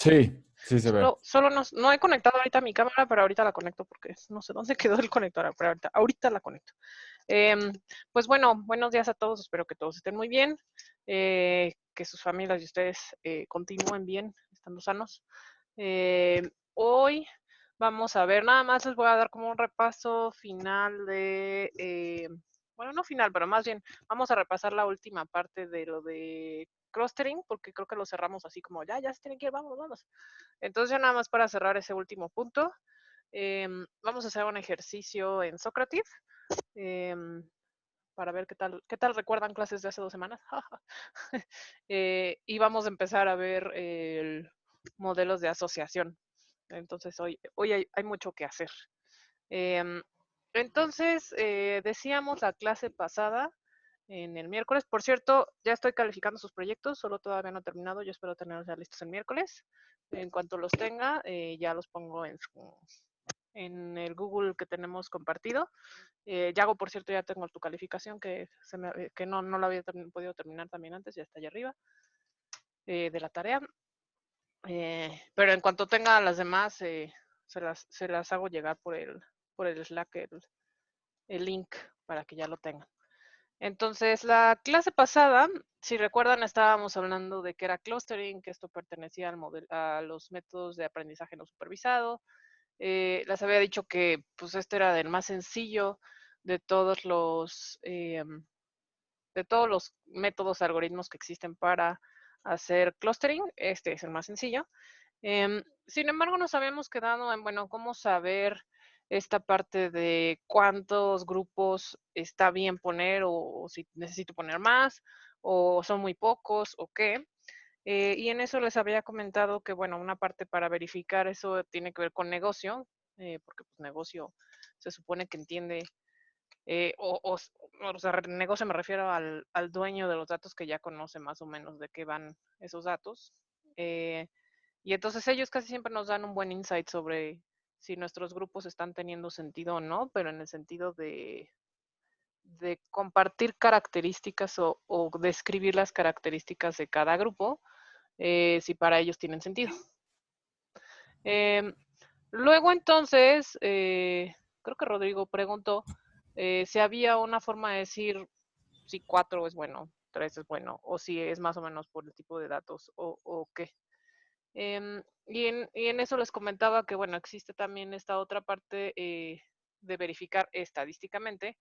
Sí, sí se ve. Solo no he conectado ahorita mi cámara, pero ahorita la conecto porque no sé dónde quedó el conector, pero ahorita la conecto. Em, pues bueno, buenos días a todos, espero que todos estén muy bien, que sus familias y ustedes continúen bien, estando sanos. Hoy vamos a ver, nada más les voy a dar como un repaso final bueno, no final, pero más bien vamos a repasar la última parte de lo de clustering, porque creo que lo cerramos así como, ya se tienen que ir, vamos, vamos. Entonces ya nada más para cerrar ese último punto, vamos a hacer un ejercicio en Socrative, para ver qué tal recuerdan clases de hace 2 semanas. Y vamos a empezar a ver modelos de asociación. Entonces hoy hay mucho que hacer. Em, entonces, decíamos la clase pasada, en el miércoles. Por cierto, ya estoy calificando sus proyectos, solo todavía no he terminado. Yo espero tenerlos ya listos el miércoles. En cuanto los tenga, ya los pongo en el Google que tenemos compartido. Yago, por cierto, ya tengo tu calificación, que no la había podido terminar también antes, ya está allá arriba, de la tarea. Pero en cuanto tenga las demás, se las hago llegar por el Slack, el link, para que ya lo tengan. Entonces, la clase pasada, si recuerdan, estábamos hablando de qué era clustering, que esto pertenecía a los métodos de aprendizaje no supervisado. Les había dicho que pues este era el más sencillo de de todos los métodos, algoritmos que existen para hacer clustering. Este es el más sencillo. Sin embargo, nos habíamos quedado en, bueno, cómo saber esta parte de cuántos grupos está bien poner o si necesito poner más o son muy pocos o qué. Y en eso les había comentado que, bueno, una parte para verificar eso tiene que ver con negocio, porque pues negocio se supone que entiende, o sea, negocio me refiero al dueño de los datos que ya conoce más o menos de qué van esos datos. Eh, y entonces ellos casi siempre nos dan un buen insight sobre si nuestros grupos están teniendo sentido o no, pero en el sentido de compartir características o describir las características de cada grupo, si para ellos tienen sentido. Eh, Luego entonces, creo que Rodrigo preguntó si había una forma de decir si 4 es bueno, 3 es bueno, o si es más o menos por el tipo de datos o qué. Y en eso les comentaba que, bueno, existe también esta otra parte de verificar estadísticamente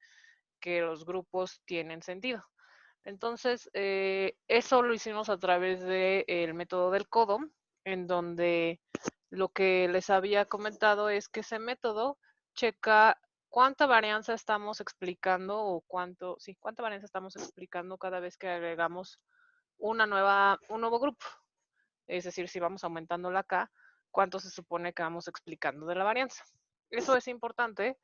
que los grupos tienen sentido. Entonces, eso lo hicimos a través del método del codo, en donde lo que les había comentado es que ese método checa cuánta varianza estamos explicando o cuánta varianza estamos explicando cada vez que agregamos un nuevo grupo. Es decir, si vamos aumentando la K, cuánto se supone que vamos explicando de la varianza. Eso es importante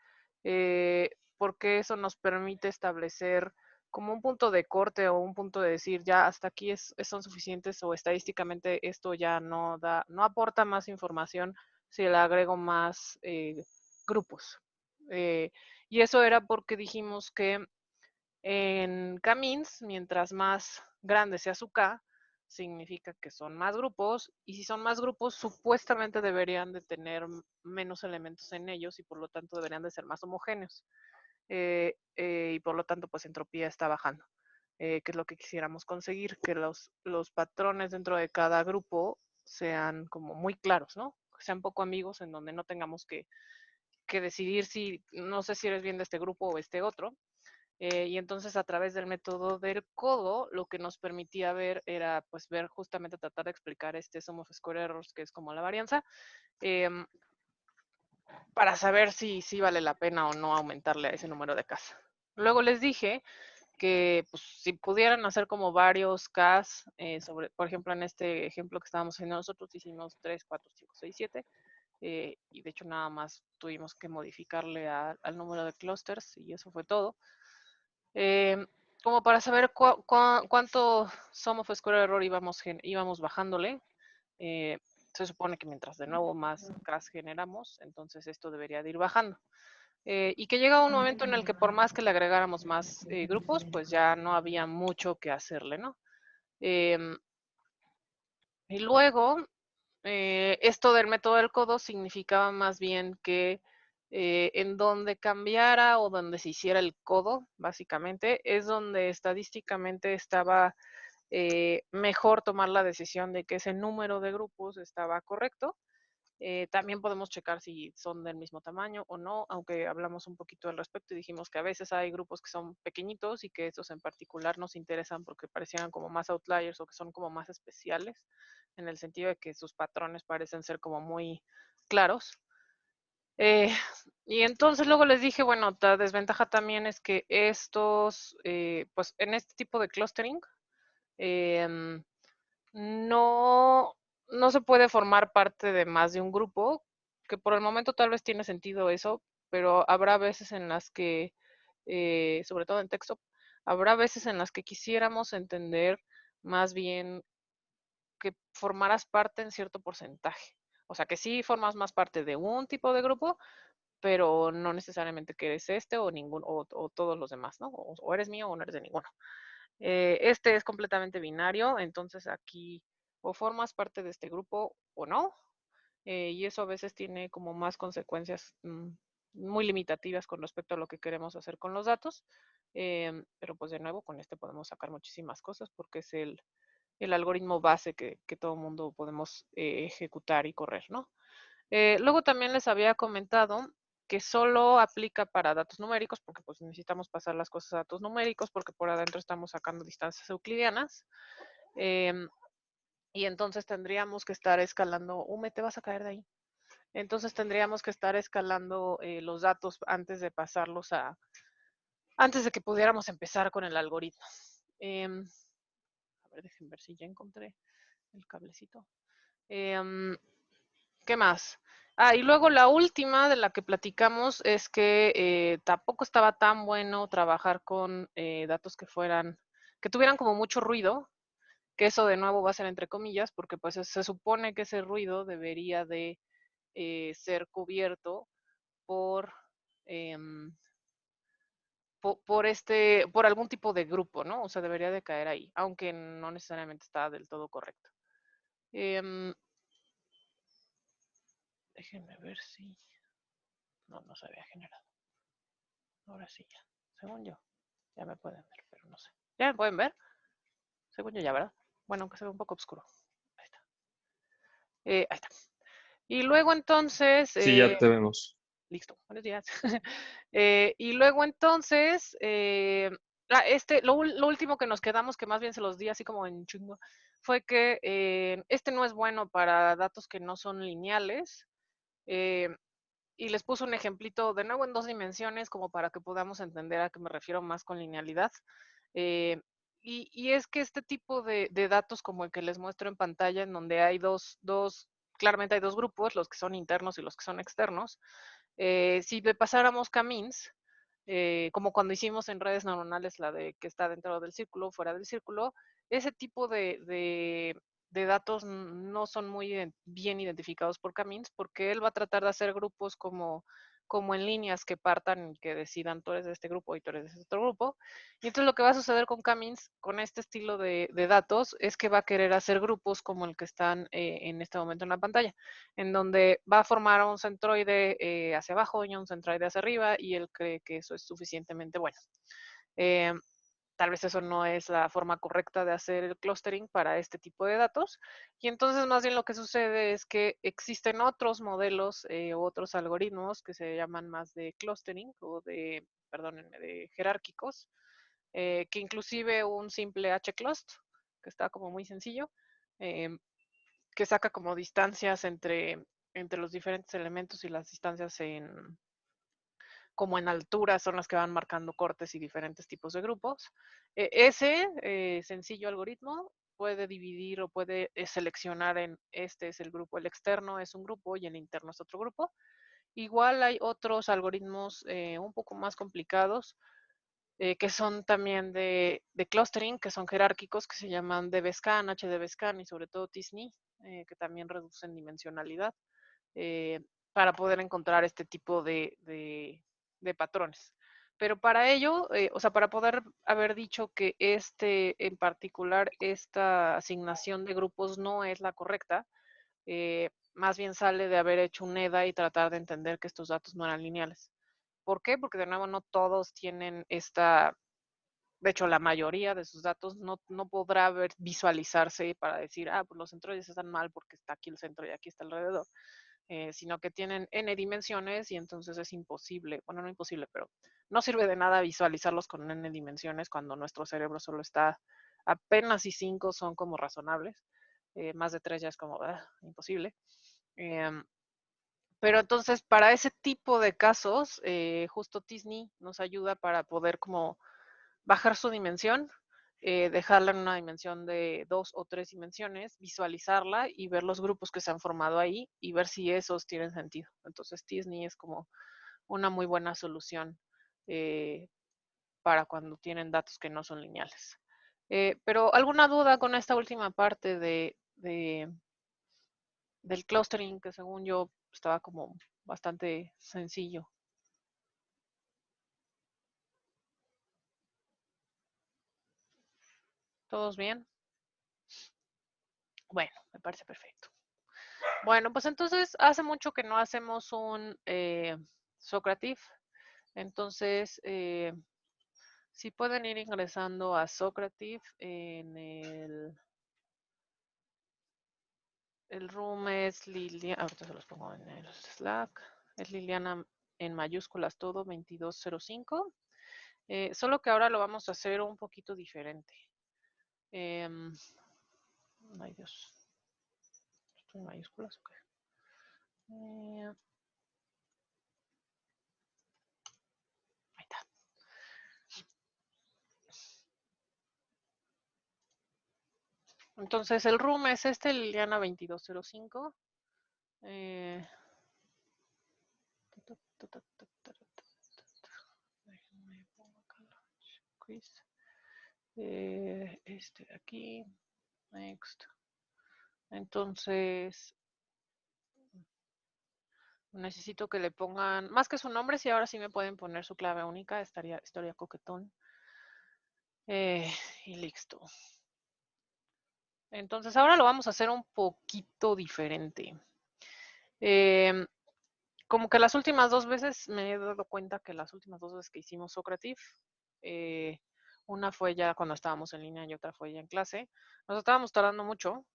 porque eso nos permite establecer como un punto de corte o un punto de decir ya hasta aquí son suficientes o estadísticamente esto ya no aporta más información si le agrego más grupos. Eh, y eso era porque dijimos que en Camins, mientras más grande sea su K, significa que son más grupos, y si son más grupos, supuestamente deberían de tener menos elementos en ellos y por lo tanto deberían de ser más homogéneos. Y por lo tanto, pues entropía está bajando, que es lo que quisiéramos conseguir, que los patrones dentro de cada grupo sean como muy claros, ¿no? Que sean poco amigos, en donde no tengamos que decidir si, no sé si eres bien de este grupo o este otro, y entonces a través del método del codo, lo que nos permitía ver era pues ver justamente tratar de explicar este sum of square errors, que es como la varianza, eh, para saber si vale la pena o no aumentarle a ese número de Ks. Luego les dije que pues, si pudieran hacer como varios Ks, por ejemplo, en este ejemplo que estábamos haciendo nosotros, hicimos 3, 4, 5, 6, 7, y de hecho nada más tuvimos que modificarle al número de clusters y eso fue todo. Eh, Como para saber cuánto sum of square error íbamos bajándole. Se supone que mientras de nuevo más CRAS generamos, entonces esto debería de ir bajando. Y que llega un momento en el que por más que le agregáramos más grupos, pues ya no había mucho que hacerle, ¿no? Y luego, esto del método del codo significaba más bien que en donde cambiara o donde se hiciera el codo, básicamente, es donde estadísticamente estaba mejor tomar la decisión de que ese número de grupos estaba correcto. También podemos checar si son del mismo tamaño o no, aunque hablamos un poquito al respecto y dijimos que a veces hay grupos que son pequeñitos y que estos en particular nos interesan porque parecieran como más outliers o que son como más especiales, en el sentido de que sus patrones parecen ser como muy claros. Eh, y entonces luego les dije, bueno, la desventaja también es que estos, pues en este tipo de clustering, em, no, no se puede formar parte de más de un grupo, que por el momento tal vez tiene sentido eso, pero habrá veces en las que, sobre todo en texto, habrá veces en las que quisiéramos entender más bien que formaras parte en cierto porcentaje. O sea, que sí formas más parte de un tipo de grupo, pero no necesariamente que eres este o ninguno, o todos los demás, ¿no? O eres mío o no eres de ninguno. Este es completamente binario, entonces aquí o formas parte de este grupo o no, y eso a veces tiene como más consecuencias muy limitativas con respecto a lo que queremos hacer con los datos, pero pues de nuevo con este podemos sacar muchísimas cosas porque es el algoritmo base que todo mundo podemos ejecutar y correr, ¿no? Luego también les había comentado que solo aplica para datos numéricos, porque pues necesitamos pasar las cosas a datos numéricos, porque por adentro estamos sacando distancias euclidianas. em, y entonces tendríamos que estar escalando, me te vas a caer de ahí. Entonces tendríamos que estar escalando los datos antes de que pudiéramos empezar con el algoritmo. A ver, déjenme ver si ya encontré el cablecito. ¿Qué más? Y luego la última de la que platicamos es que tampoco estaba tan bueno trabajar con datos que tuvieran como mucho ruido, que eso de nuevo va a ser entre comillas, porque pues se supone que ese ruido debería de ser cubierto por, em, por algún tipo de grupo, ¿no? O sea, debería de caer ahí, aunque no necesariamente está del todo correcto. Em, Déjenme ver si... No se había generado. Ahora sí ya, según yo. Ya me pueden ver, pero no sé. ¿Ya me pueden ver? Según yo ya, ¿verdad? Bueno, aunque se ve un poco oscuro. Ahí está. Ahí está. Y luego entonces, Sí, ya te vemos. listo, buenos días. Y luego entonces, lo último que nos quedamos, que más bien se los di así como en chingo, fue que este no es bueno para datos que no son lineales. Eh, y les puse un ejemplito de nuevo en 2 dimensiones como para que podamos entender a qué me refiero más con linealidad. Eh, y es que este tipo de datos como el que les muestro en pantalla, en donde hay claramente hay dos grupos, los que son internos y los que son externos. Si le pasáramos camins, como cuando hicimos en redes neuronales la de que está dentro del círculo, fuera del círculo, ese tipo de datos no son muy bien identificados por Camins, porque él va a tratar de hacer grupos como en líneas que partan y que decidan tú eres de este grupo y tú eres de este otro grupo. Y entonces lo que va a suceder con Camins, con este estilo de datos, es que va a querer hacer grupos como el que están en este momento en la pantalla, en donde va a formar un centroide hacia abajo y un centroide hacia arriba, y él cree que eso es suficientemente bueno. Eh, Tal vez eso no es la forma correcta de hacer el clustering para este tipo de datos. Y entonces más bien lo que sucede es que existen otros modelos o otros algoritmos que se llaman más de clustering o perdónenme, de jerárquicos, que inclusive un simple hclust, que está como muy sencillo, eh, que saca como distancias entre los diferentes elementos y las distancias como en altura son las que van marcando cortes y diferentes tipos de grupos. Ese sencillo algoritmo puede dividir o puede seleccionar en este es el grupo, el externo es un grupo y el interno es otro grupo. Igual hay otros algoritmos un poco más complicados que son también de clustering, que son jerárquicos, que se llaman DBSCAN, HDBSCAN y sobre todo TISNI, que también reducen dimensionalidad eh, para poder encontrar este tipo de patrones. Pero para ello, o sea, para poder haber dicho que en particular, esta asignación de grupos no es la correcta, más bien sale de haber hecho un EDA y tratar de entender que estos datos no eran lineales. ¿Por qué? Porque de nuevo no todos tienen de hecho la mayoría de sus datos no podrá visualizarse para decir, pues los centroides están mal porque está aquí el centro y aquí está alrededor, sino que tienen n dimensiones y entonces es imposible, bueno, no imposible, pero no sirve de nada visualizarlos con n dimensiones cuando nuestro cerebro solo está apenas y 5 son como razonables, más de 3 ya es como imposible. Pero entonces para ese tipo de casos, justo t-SNE nos ayuda para poder como bajar su dimensión, dejarla en una dimensión de 2 o 3 dimensiones, visualizarla y ver los grupos que se han formado ahí y ver si esos tienen sentido. Entonces t-SNE es como una muy buena solución para cuando tienen datos que no son lineales. Pero ¿alguna duda con esta última parte del clustering que según yo estaba como bastante sencillo? ¿Todos bien? Bueno, me parece perfecto. Bueno, pues entonces hace mucho que no hacemos un Socrative. Entonces, si pueden ir ingresando a Socrative en el room es Liliana, ahorita se los pongo en el Slack, es Liliana en mayúsculas todo 2205. Solo que ahora lo vamos a hacer un poquito diferente. Ay Dios, ¿esto en mayúsculas? Okay. Ahí está. Entonces el room es Liliana 2205. Este de aquí, next. Entonces, necesito que le pongan, más que su nombre, si ahora sí me pueden poner su clave única, estaría coquetón. Y listo. Entonces, ahora lo vamos a hacer un poquito diferente. Como que las últimas 2 veces me he dado cuenta que las últimas 2 veces que hicimos Socrative, una fue ya cuando estábamos en línea y otra fue ya en clase, nos estábamos tardando mucho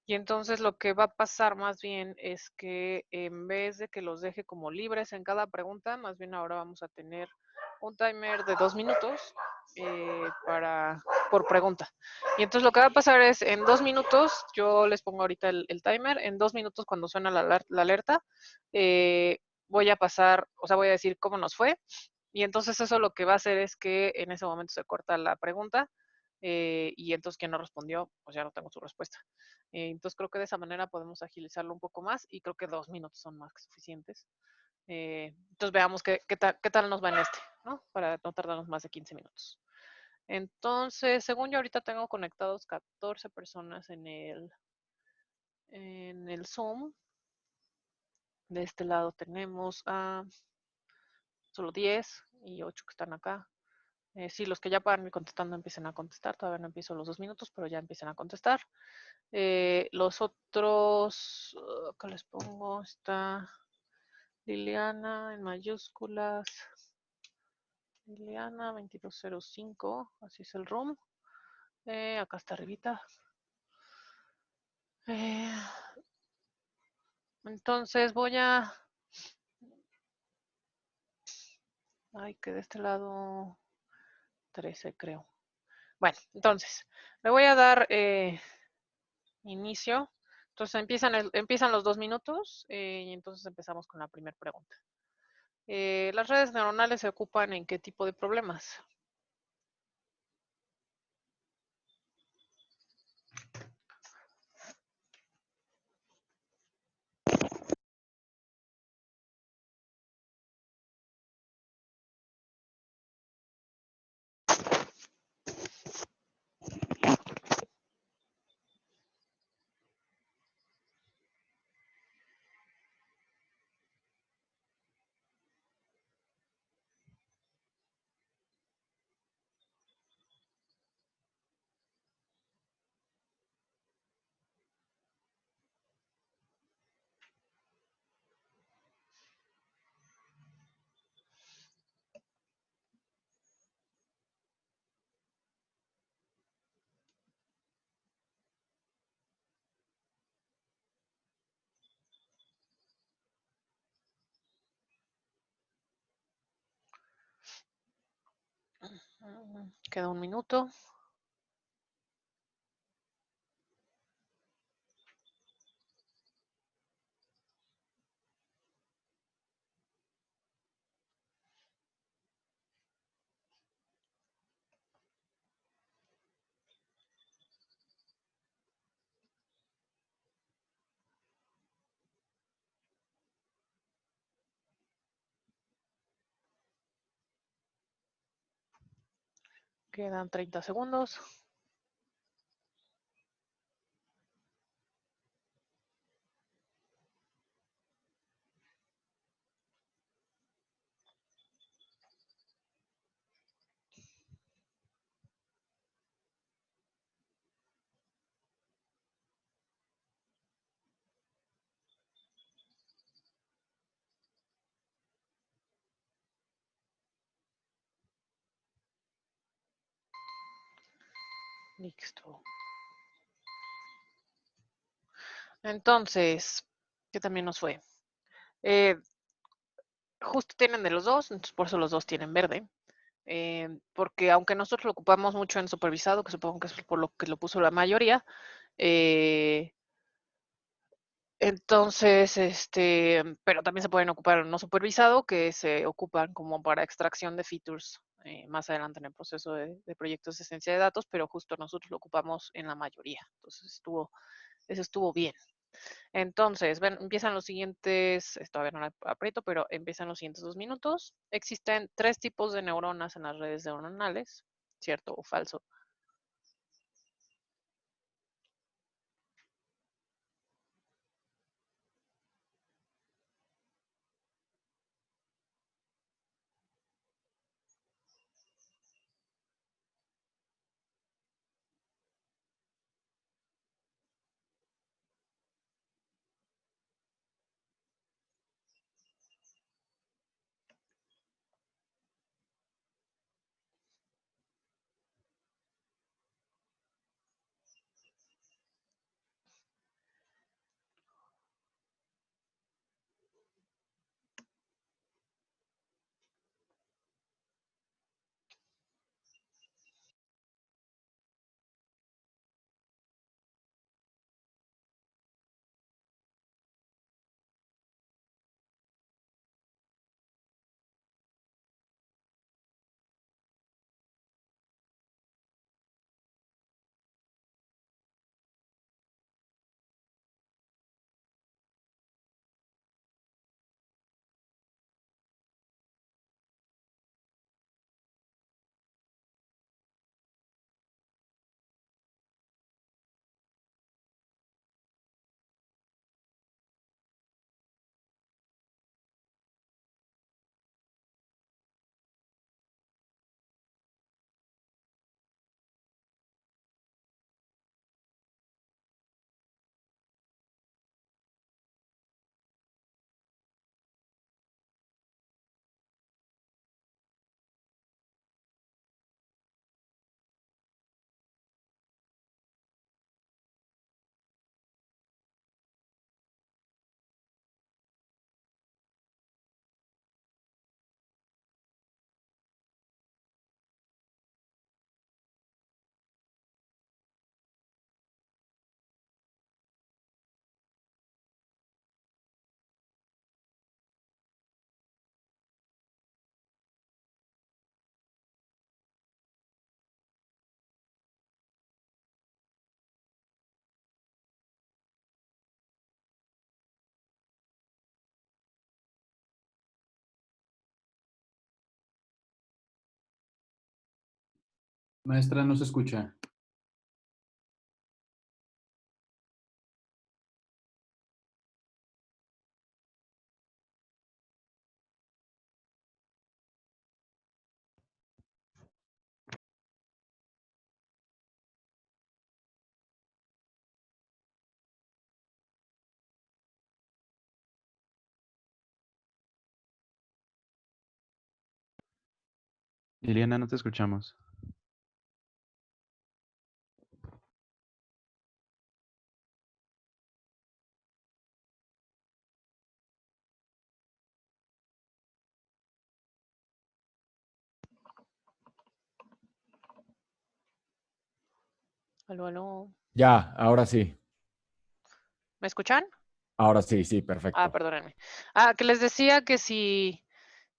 y entonces lo que va a pasar más bien es que en vez de que los deje como libres en cada pregunta, más bien ahora vamos a tener un timer de 2 minutos por pregunta. Y entonces lo que va a pasar es en 2 minutos, yo les pongo ahorita el timer, en 2 minutos cuando suena la alerta, voy a pasar, o sea, voy a decir cómo nos fue. Y entonces eso lo que va a hacer es que en ese momento se corta la pregunta y entonces quien no respondió, pues ya no tengo su respuesta. Entonces creo que de esa manera podemos agilizarlo un poco más y creo que 2 minutos son más que suficientes. Entonces veamos qué tal nos va en este, ¿no? Para no tardarnos más de 15 minutos. Entonces, según yo ahorita tengo conectados 14 personas en el Zoom. De este lado tenemos a solo 10 y 8 que están acá. Sí, los que ya puedan ir contestando empiecen a contestar. Todavía no empiezo los 2 minutos, pero ya empiezan a contestar. Los otros, ¿qué les pongo? Está Liliana en mayúsculas. Liliana 2205, así es el room. Acá está arribita. Entonces voy a... Ay, que de este lado 13 creo. Bueno, entonces, le voy a dar inicio. Entonces empiezan los 2 minutos y entonces empezamos con la primera pregunta. ¿Las redes neuronales se ocupan en qué tipo de problemas? Queda un minuto. Quedan 30 segundos. Listo. Entonces, ¿qué también nos fue? Justo tienen de los dos, entonces por eso los dos tienen verde. Porque aunque nosotros lo ocupamos mucho en supervisado, que supongo que es por lo que lo puso la mayoría, eh, entonces, pero también se pueden ocupar en no supervisado, que se ocupan como para extracción de features más adelante en el proceso de proyectos de ciencia de datos, pero justo nosotros lo ocupamos en la mayoría. Entonces, eso estuvo bien. Entonces, ven, empiezan los siguientes, todavía no la aprieto, pero empiezan los siguientes 2 minutos. Existen 3 tipos de neuronas en las redes neuronales, ¿cierto o falso? Maestra, no se escucha. Liliana, no te escuchamos. Aló, aló. Ya, ahora sí. ¿Me escuchan? Ahora sí, sí, Ah, perfecto. perdónenme. Que les decía que si,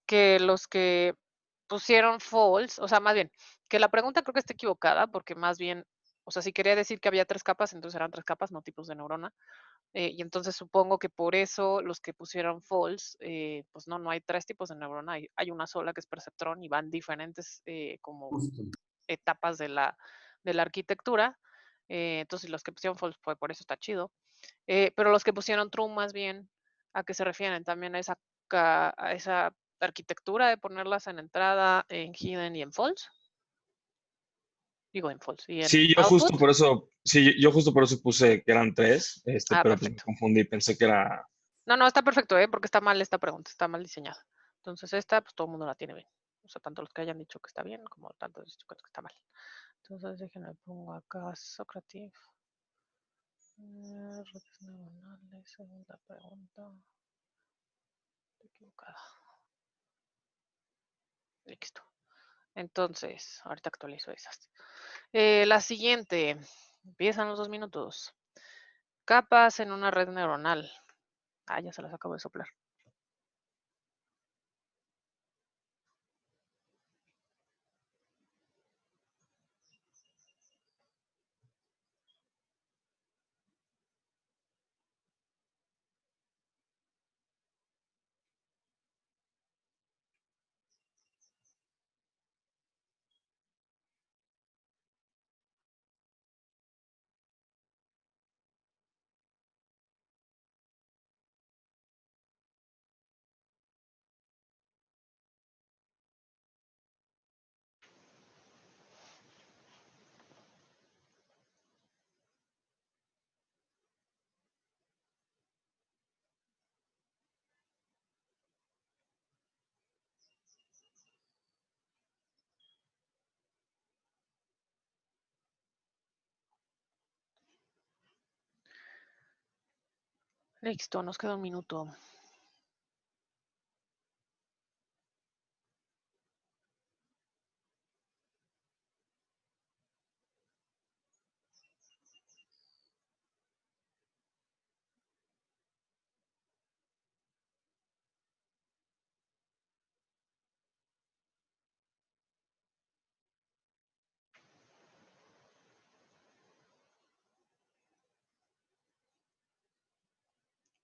que los que pusieron false, o sea, más bien, que la pregunta creo que está equivocada, porque más bien, o sea, si quería decir que había 3 capas, entonces eran 3 capas, no tipos de neurona. Y entonces supongo que por eso los que pusieron false, pues no hay 3 tipos de neurona, hay una sola que es perceptrón y van diferentes como Justo. etapas de la arquitectura. Entonces los que pusieron false, pues por eso está chido. Pero los que pusieron true más bien, ¿a qué se refieren? También a esa arquitectura de ponerlas en entrada, en hidden y en false. Digo en false y en Sí, output. yo justo por eso puse que eran tres, pero pues me Perfecto. confundí, pensé que era. No, está perfecto, porque está mal esta pregunta, está mal diseñada. Entonces esta, pues todo el mundo la tiene bien. O sea, tanto los que hayan dicho que está bien, como tanto los que está mal. Entonces déjenme pongo acá Socrative. Redes neuronales, segunda pregunta. Estoy equivocada. Listo. Entonces, ahorita actualizo esas. La siguiente. Empiezan los 2 minutos. Capas en una red neuronal. Ya se las acabo de soplar. Listo, nos queda 1 minuto.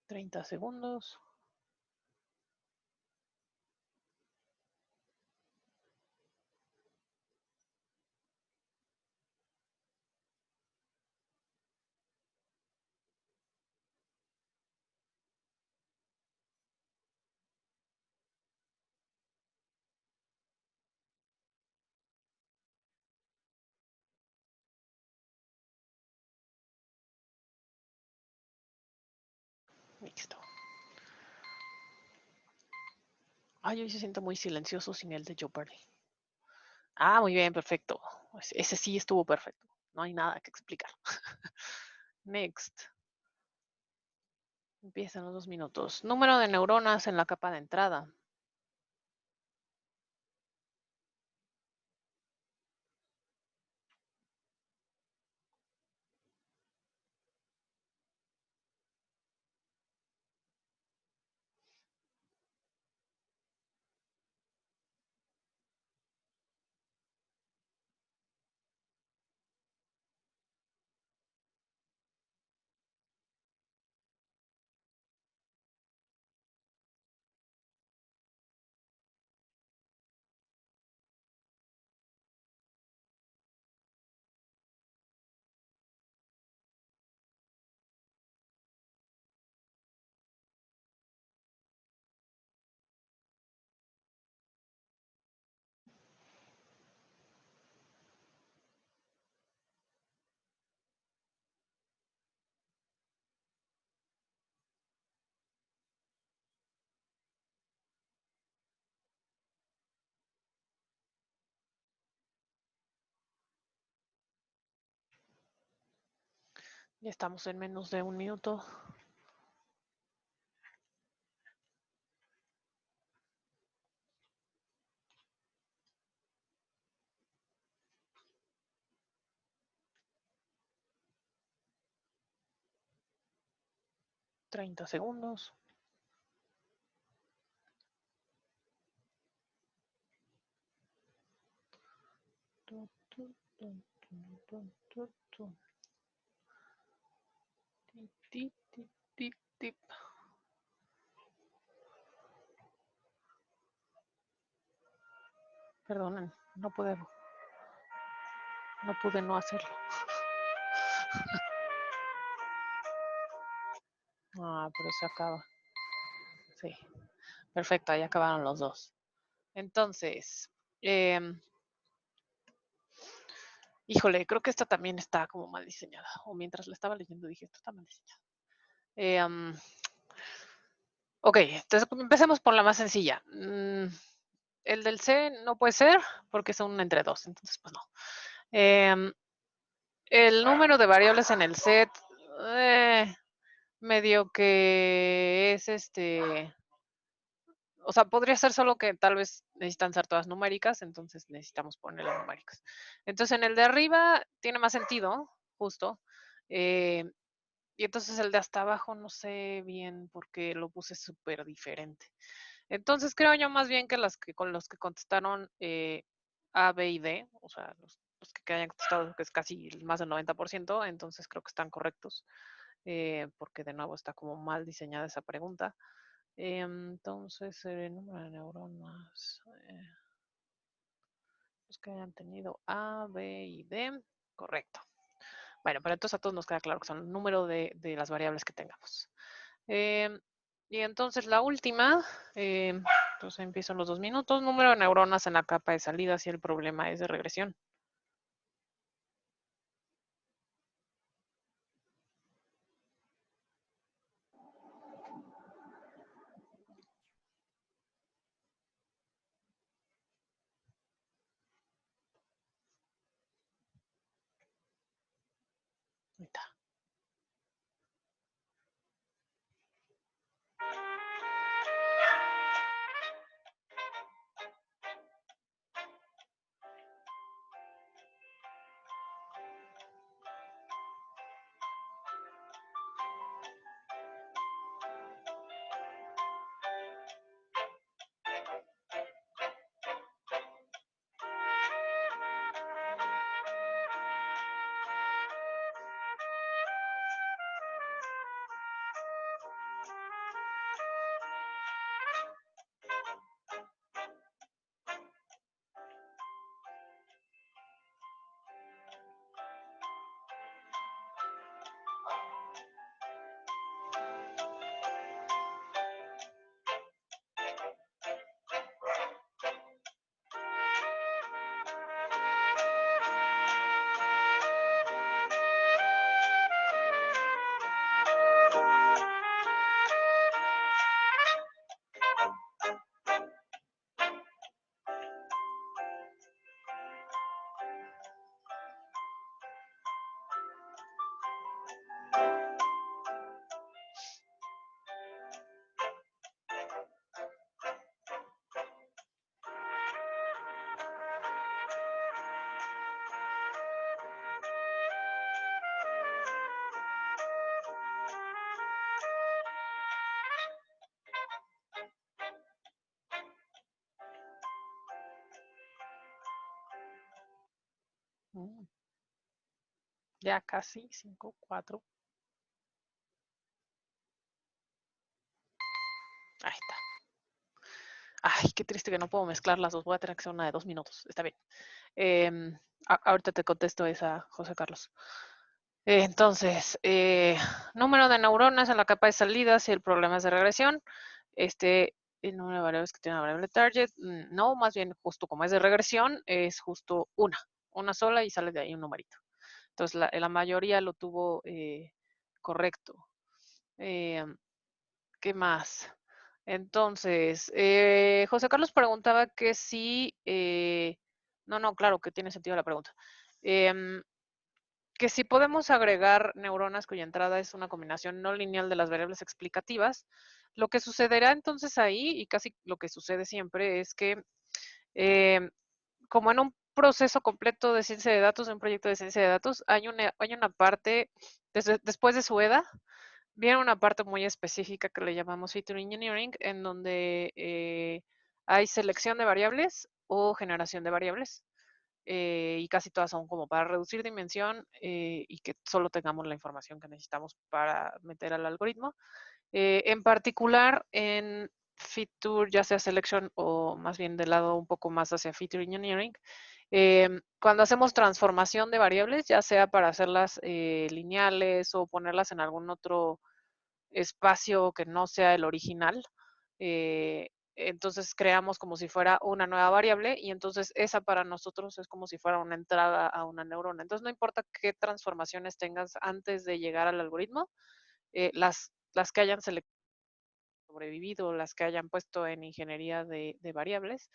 $30. Listo. Hoy se siente muy silencioso sin el de Jeopardy. Muy bien, perfecto. Ese sí estuvo perfecto. No hay nada que explicar. Next. Empiezan los 2 minutos. Número de neuronas en la capa de entrada. Ya estamos en menos de 1 minuto. 30 segundos. Tip, tip, tip, tip. Perdonen, no pude no hacerlo. Ah, pero se acaba. Sí. Perfecto, ahí acabaron los dos. Entonces, híjole, creo que esta también está como mal diseñada. O mientras la estaba leyendo dije, esto está mal diseñado. Ok, entonces empecemos por la más sencilla. El del C no puede ser porque es un entre dos, entonces pues no. El número de variables en el set medio que es o sea, podría ser solo que tal vez necesitan ser todas numéricas, entonces necesitamos ponerlas numéricas. Entonces en el de arriba tiene más sentido, justo. Y entonces el de hasta abajo no sé bien por qué lo puse súper diferente. Entonces creo yo más bien que con los que contestaron A, B y D, o sea, los que hayan contestado, que es casi más del 90%, entonces creo que están correctos, porque de nuevo está como mal diseñada esa pregunta. Entonces, el número de neuronas, los que hayan tenido A, B y D, correcto. Bueno, pero entonces a todos nos queda claro que son el número de las variables que tengamos. Y entonces la última, entonces empiezan los 2 minutos, número de neuronas en la capa de salida si el problema es de regresión. Ahí está. Ya casi, 5, 4. Ahí está. Ay, qué triste que no puedo mezclar las dos. Voy a tener que hacer una de 2 minutos. Está bien. Ahorita te contesto esa, José Carlos. Entonces, número de neuronas en la capa de salida si el problema es de regresión. El número de variables que tiene la variable target. No, más bien justo como es de regresión, es justo una sola y sale de ahí un numerito. Entonces, la mayoría lo tuvo correcto. ¿Qué más? Entonces, José Carlos preguntaba que si, no, claro que tiene sentido la pregunta. Que si podemos agregar neuronas cuya entrada es una combinación no lineal de las variables explicativas, lo que sucederá entonces ahí, y casi lo que sucede siempre, es que como en un proceso completo de ciencia de datos, en un proyecto de ciencia de datos, hay una parte, después de su EDA, viene una parte muy específica que le llamamos Feature Engineering, en donde hay selección de variables o generación de variables. Y casi todas son como para reducir dimensión y que solo tengamos la información que necesitamos para meter al algoritmo. En particular, en Feature, ya sea Selection o más bien del lado un poco más hacia Feature Engineering, cuando hacemos transformación de variables, ya sea para hacerlas lineales o ponerlas en algún otro espacio que no sea el original, entonces creamos como si fuera una nueva variable y entonces esa para nosotros es como si fuera una entrada a una neurona. Entonces no importa qué transformaciones tengas antes de llegar al algoritmo, las que hayan sobrevivido, las que hayan puesto en ingeniería de variables,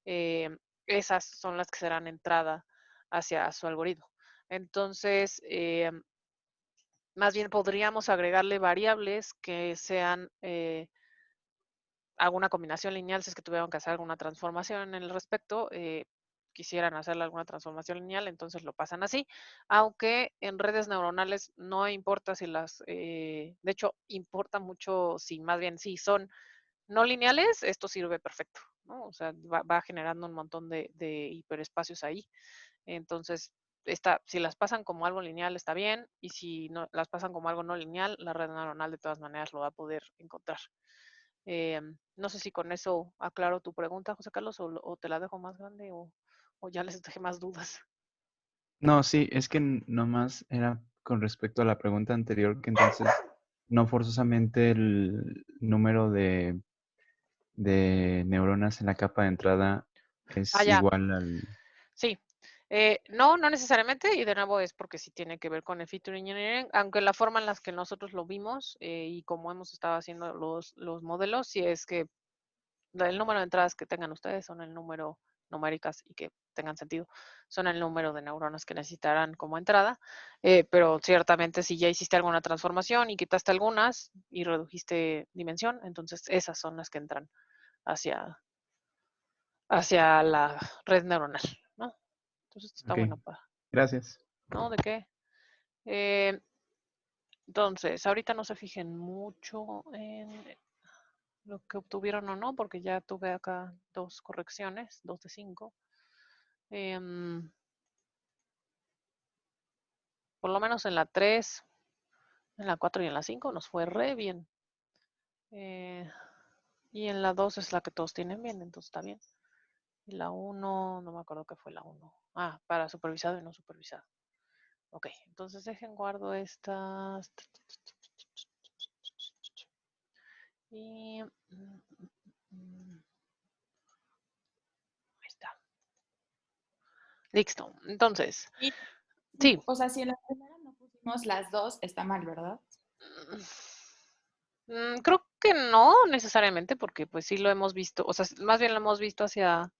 eh, esas son las que serán entrada hacia su algoritmo. Entonces, más bien podríamos agregarle variables que sean alguna combinación lineal, si es que tuvieron que hacer alguna transformación en el respecto, quisieran hacerle alguna transformación lineal, entonces lo pasan así, aunque en redes neuronales no importa si de hecho importa mucho si más bien si son no lineales, esto sirve perfecto, ¿no? O sea, va generando un montón de hiperespacios ahí, entonces si las pasan como algo lineal está bien, y si no las pasan como algo no lineal, la red neuronal de todas maneras lo va a poder encontrar. No sé si con eso aclaro tu pregunta, José Carlos, o te la dejo más grande o ya les dejé más dudas. No, sí, es que nomás era con respecto a la pregunta anterior, que entonces no forzosamente el número de neuronas en la capa de entrada Ah, es ya, igual al... sí. No, no necesariamente, y de nuevo es porque sí tiene que ver con el feature engineering, aunque la forma en la que nosotros lo vimos y como hemos estado haciendo los modelos, si es que el número de entradas que tengan ustedes son el número numéricas y que tengan sentido, son el número de neuronas que necesitarán como entrada, pero ciertamente si ya hiciste alguna transformación y quitaste algunas y redujiste dimensión, entonces esas son las que entran hacia la red neuronal, ¿no? Entonces está Ok, bueno gracias. ¿no? ¿De qué? Eh, entonces, ahorita no se fijen mucho en lo que obtuvieron o no, porque ya tuve acá 2 correcciones, 2 de 5. Por lo menos en la 3, en la 4 y en la 5 nos fue re bien. Y en la 2 es la que todos tienen bien, entonces está bien. Y la 1, no me acuerdo qué fue la 1. Ah, para supervisado y no supervisado. Ok, entonces dejen guardo estas. Y ahí está. Listo. Entonces, Y, sí. o sea, si en la primera no pusimos las dos, está mal, ¿verdad? Creo que no necesariamente, porque pues sí lo hemos visto, o sea, más bien lo hemos visto hacia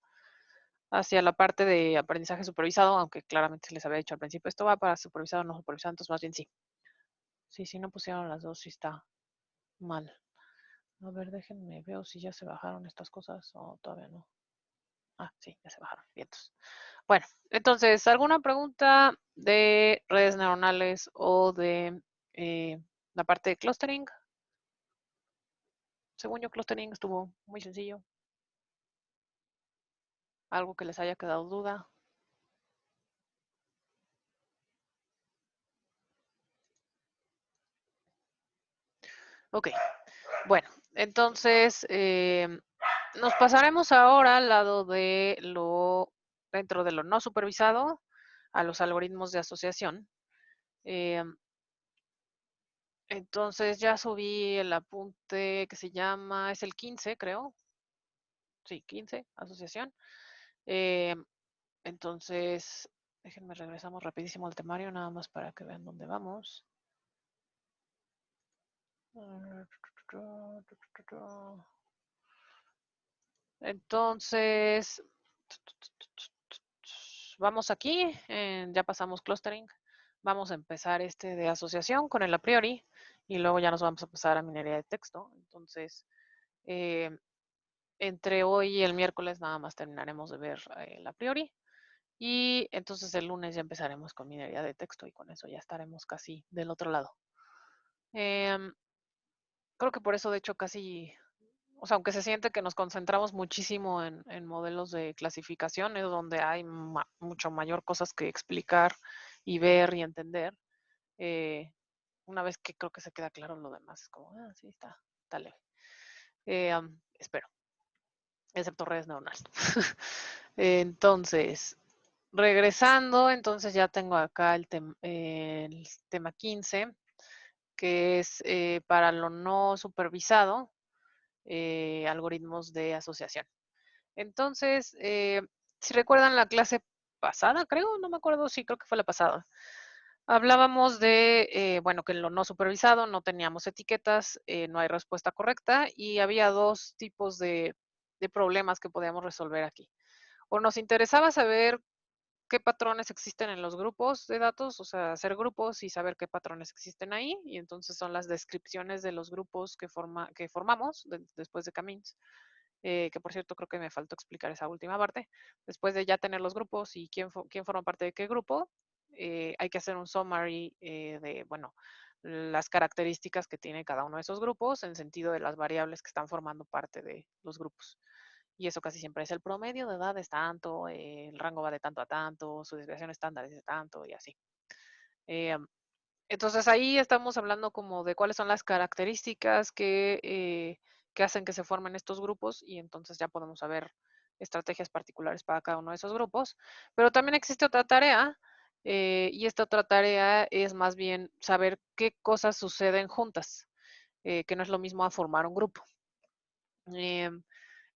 la parte de aprendizaje supervisado, aunque claramente se les había dicho al principio, esto va para supervisado o no supervisado, entonces más bien sí. Sí, si no pusieron las dos, sí está mal. A ver, déjenme, veo si ya se bajaron estas cosas o todavía no. Ah, sí, ya se bajaron. Vientos. Bueno, entonces, ¿alguna pregunta de redes neuronales o de la parte de clustering? Según yo, clustering estuvo muy sencillo. ¿Algo que les haya quedado duda? Ok, bueno, entonces nos pasaremos ahora al lado de dentro de lo no supervisado, a los algoritmos de asociación. Entonces ya subí el apunte que se llama, es el 15, creo. Sí, 15, asociación. Eh, entonces, déjenme regresamos rapidísimo al temario, nada más para que vean dónde vamos. Entonces, vamos aquí, ya pasamos clustering, vamos a empezar este de asociación con el a priori y luego ya nos vamos a pasar a minería de texto. Entonces, entre hoy y el miércoles nada más terminaremos de ver el a priori y entonces el lunes ya empezaremos con minería de texto y con eso ya estaremos casi del otro lado. Creo que por eso, de hecho, casi, o sea, aunque se siente que nos concentramos muchísimo en modelos de clasificación, es donde hay mucho mayor cosas que explicar y ver y entender. eh, una vez que creo que se queda claro lo demás, es como, sí, está leve. Espero, excepto redes neuronales. Entonces, regresando, entonces ya tengo acá el tema 15, que es para lo no supervisado, algoritmos de asociación. Entonces, si recuerdan la clase pasada, creo, no me acuerdo, sí, creo que fue la pasada. Hablábamos de, bueno, que en lo no supervisado no teníamos etiquetas, no hay respuesta correcta y había dos tipos de problemas que podíamos resolver aquí. O nos interesaba saber qué patrones existen en los grupos de datos, o sea, hacer grupos y saber qué patrones existen ahí, y entonces son las descripciones de los grupos que formamos después de Camins, que por cierto creo que me faltó explicar esa última parte. Después de ya tener los grupos y quién forma parte de qué grupo, hay que hacer un summary de, bueno, las características que tiene cada uno de esos grupos en sentido de las variables que están formando parte de los grupos. Y eso casi siempre es el promedio de edad es tanto, el rango va de tanto a tanto, su desviación estándar es de tanto y así. Eh, entonces ahí estamos hablando como de cuáles son las características que hacen que se formen estos grupos y entonces ya podemos saber estrategias particulares para cada uno de esos grupos. Pero también existe otra tarea y esta otra tarea es más bien saber qué cosas suceden juntas, que no es lo mismo a formar un grupo.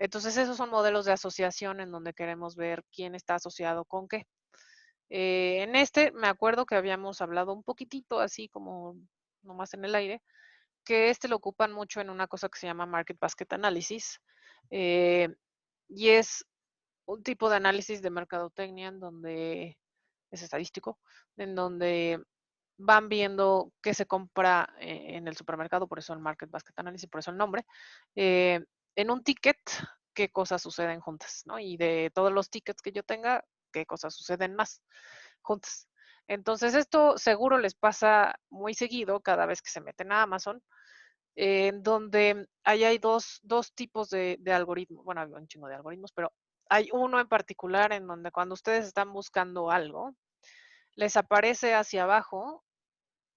Entonces esos son modelos de asociación en donde queremos ver quién está asociado con qué. En este me acuerdo que habíamos hablado un poquitito así como nomás en el aire, que este lo ocupan mucho en una cosa que se llama Market Basket Analysis, eh, y es un tipo de análisis de mercadotecnia en donde es estadístico, en donde van viendo qué se compra en el supermercado, por eso el Market Basket Analysis, por eso el nombre, eh, en un ticket, qué cosas suceden juntas, ¿no? Y de todos los tickets que yo tenga, qué cosas suceden más juntas. Entonces, esto seguro les pasa muy seguido cada vez que se meten a Amazon, en donde ahí hay dos tipos de algoritmos. Bueno, hay un chingo de algoritmos, pero hay uno en particular en donde cuando ustedes están buscando algo, les aparece hacia abajo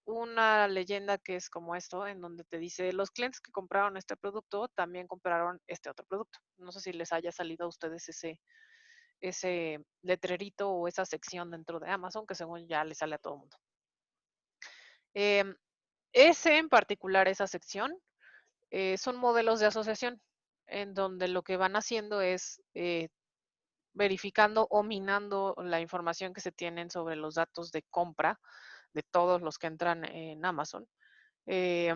una leyenda que es como esto, en donde te dice, los clientes que compraron este producto también compraron este otro producto. No sé si les haya salido a ustedes ese letrerito o esa sección dentro de Amazon que según ya le sale a todo el mundo. Ese en particular, esa sección, son modelos de asociación en donde lo que van haciendo es verificando o minando la información que se tienen sobre los datos de compra de todos los que entran en Amazon, eh,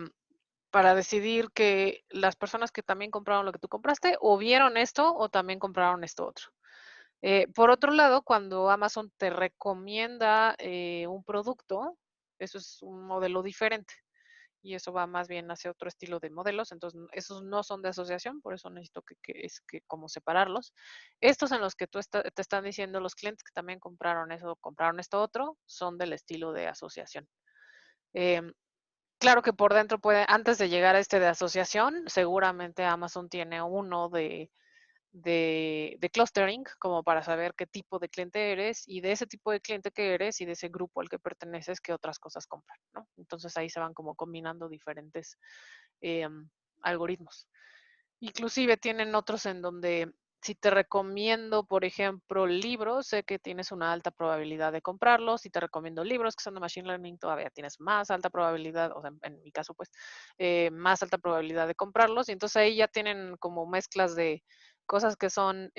para decidir que las personas que también compraron lo que tú compraste o vieron esto o también compraron esto otro. Por otro lado, cuando Amazon te recomienda un producto, eso es un modelo diferente y eso va más bien hacia otro estilo de modelos, entonces esos no son de asociación, por eso necesito que como separarlos. Estos en los que te están diciendo los clientes que también compraron eso, compraron esto otro, son del estilo de asociación. Em, claro que por dentro antes de llegar a este de asociación, seguramente Amazon tiene uno de clustering, como para saber qué tipo de cliente eres y de ese tipo de cliente que eres y de ese grupo al que perteneces, qué otras cosas compran, ¿no? Entonces ahí se van como combinando diferentes algoritmos. Inclusive tienen otros en donde si te recomiendo, por ejemplo, libros, sé que tienes una alta probabilidad de comprarlos. Si te recomiendo libros que son de Machine Learning, todavía tienes más alta probabilidad, o sea, en mi caso, pues, más alta probabilidad de comprarlos. Y entonces ahí ya tienen como mezclas de cosas que son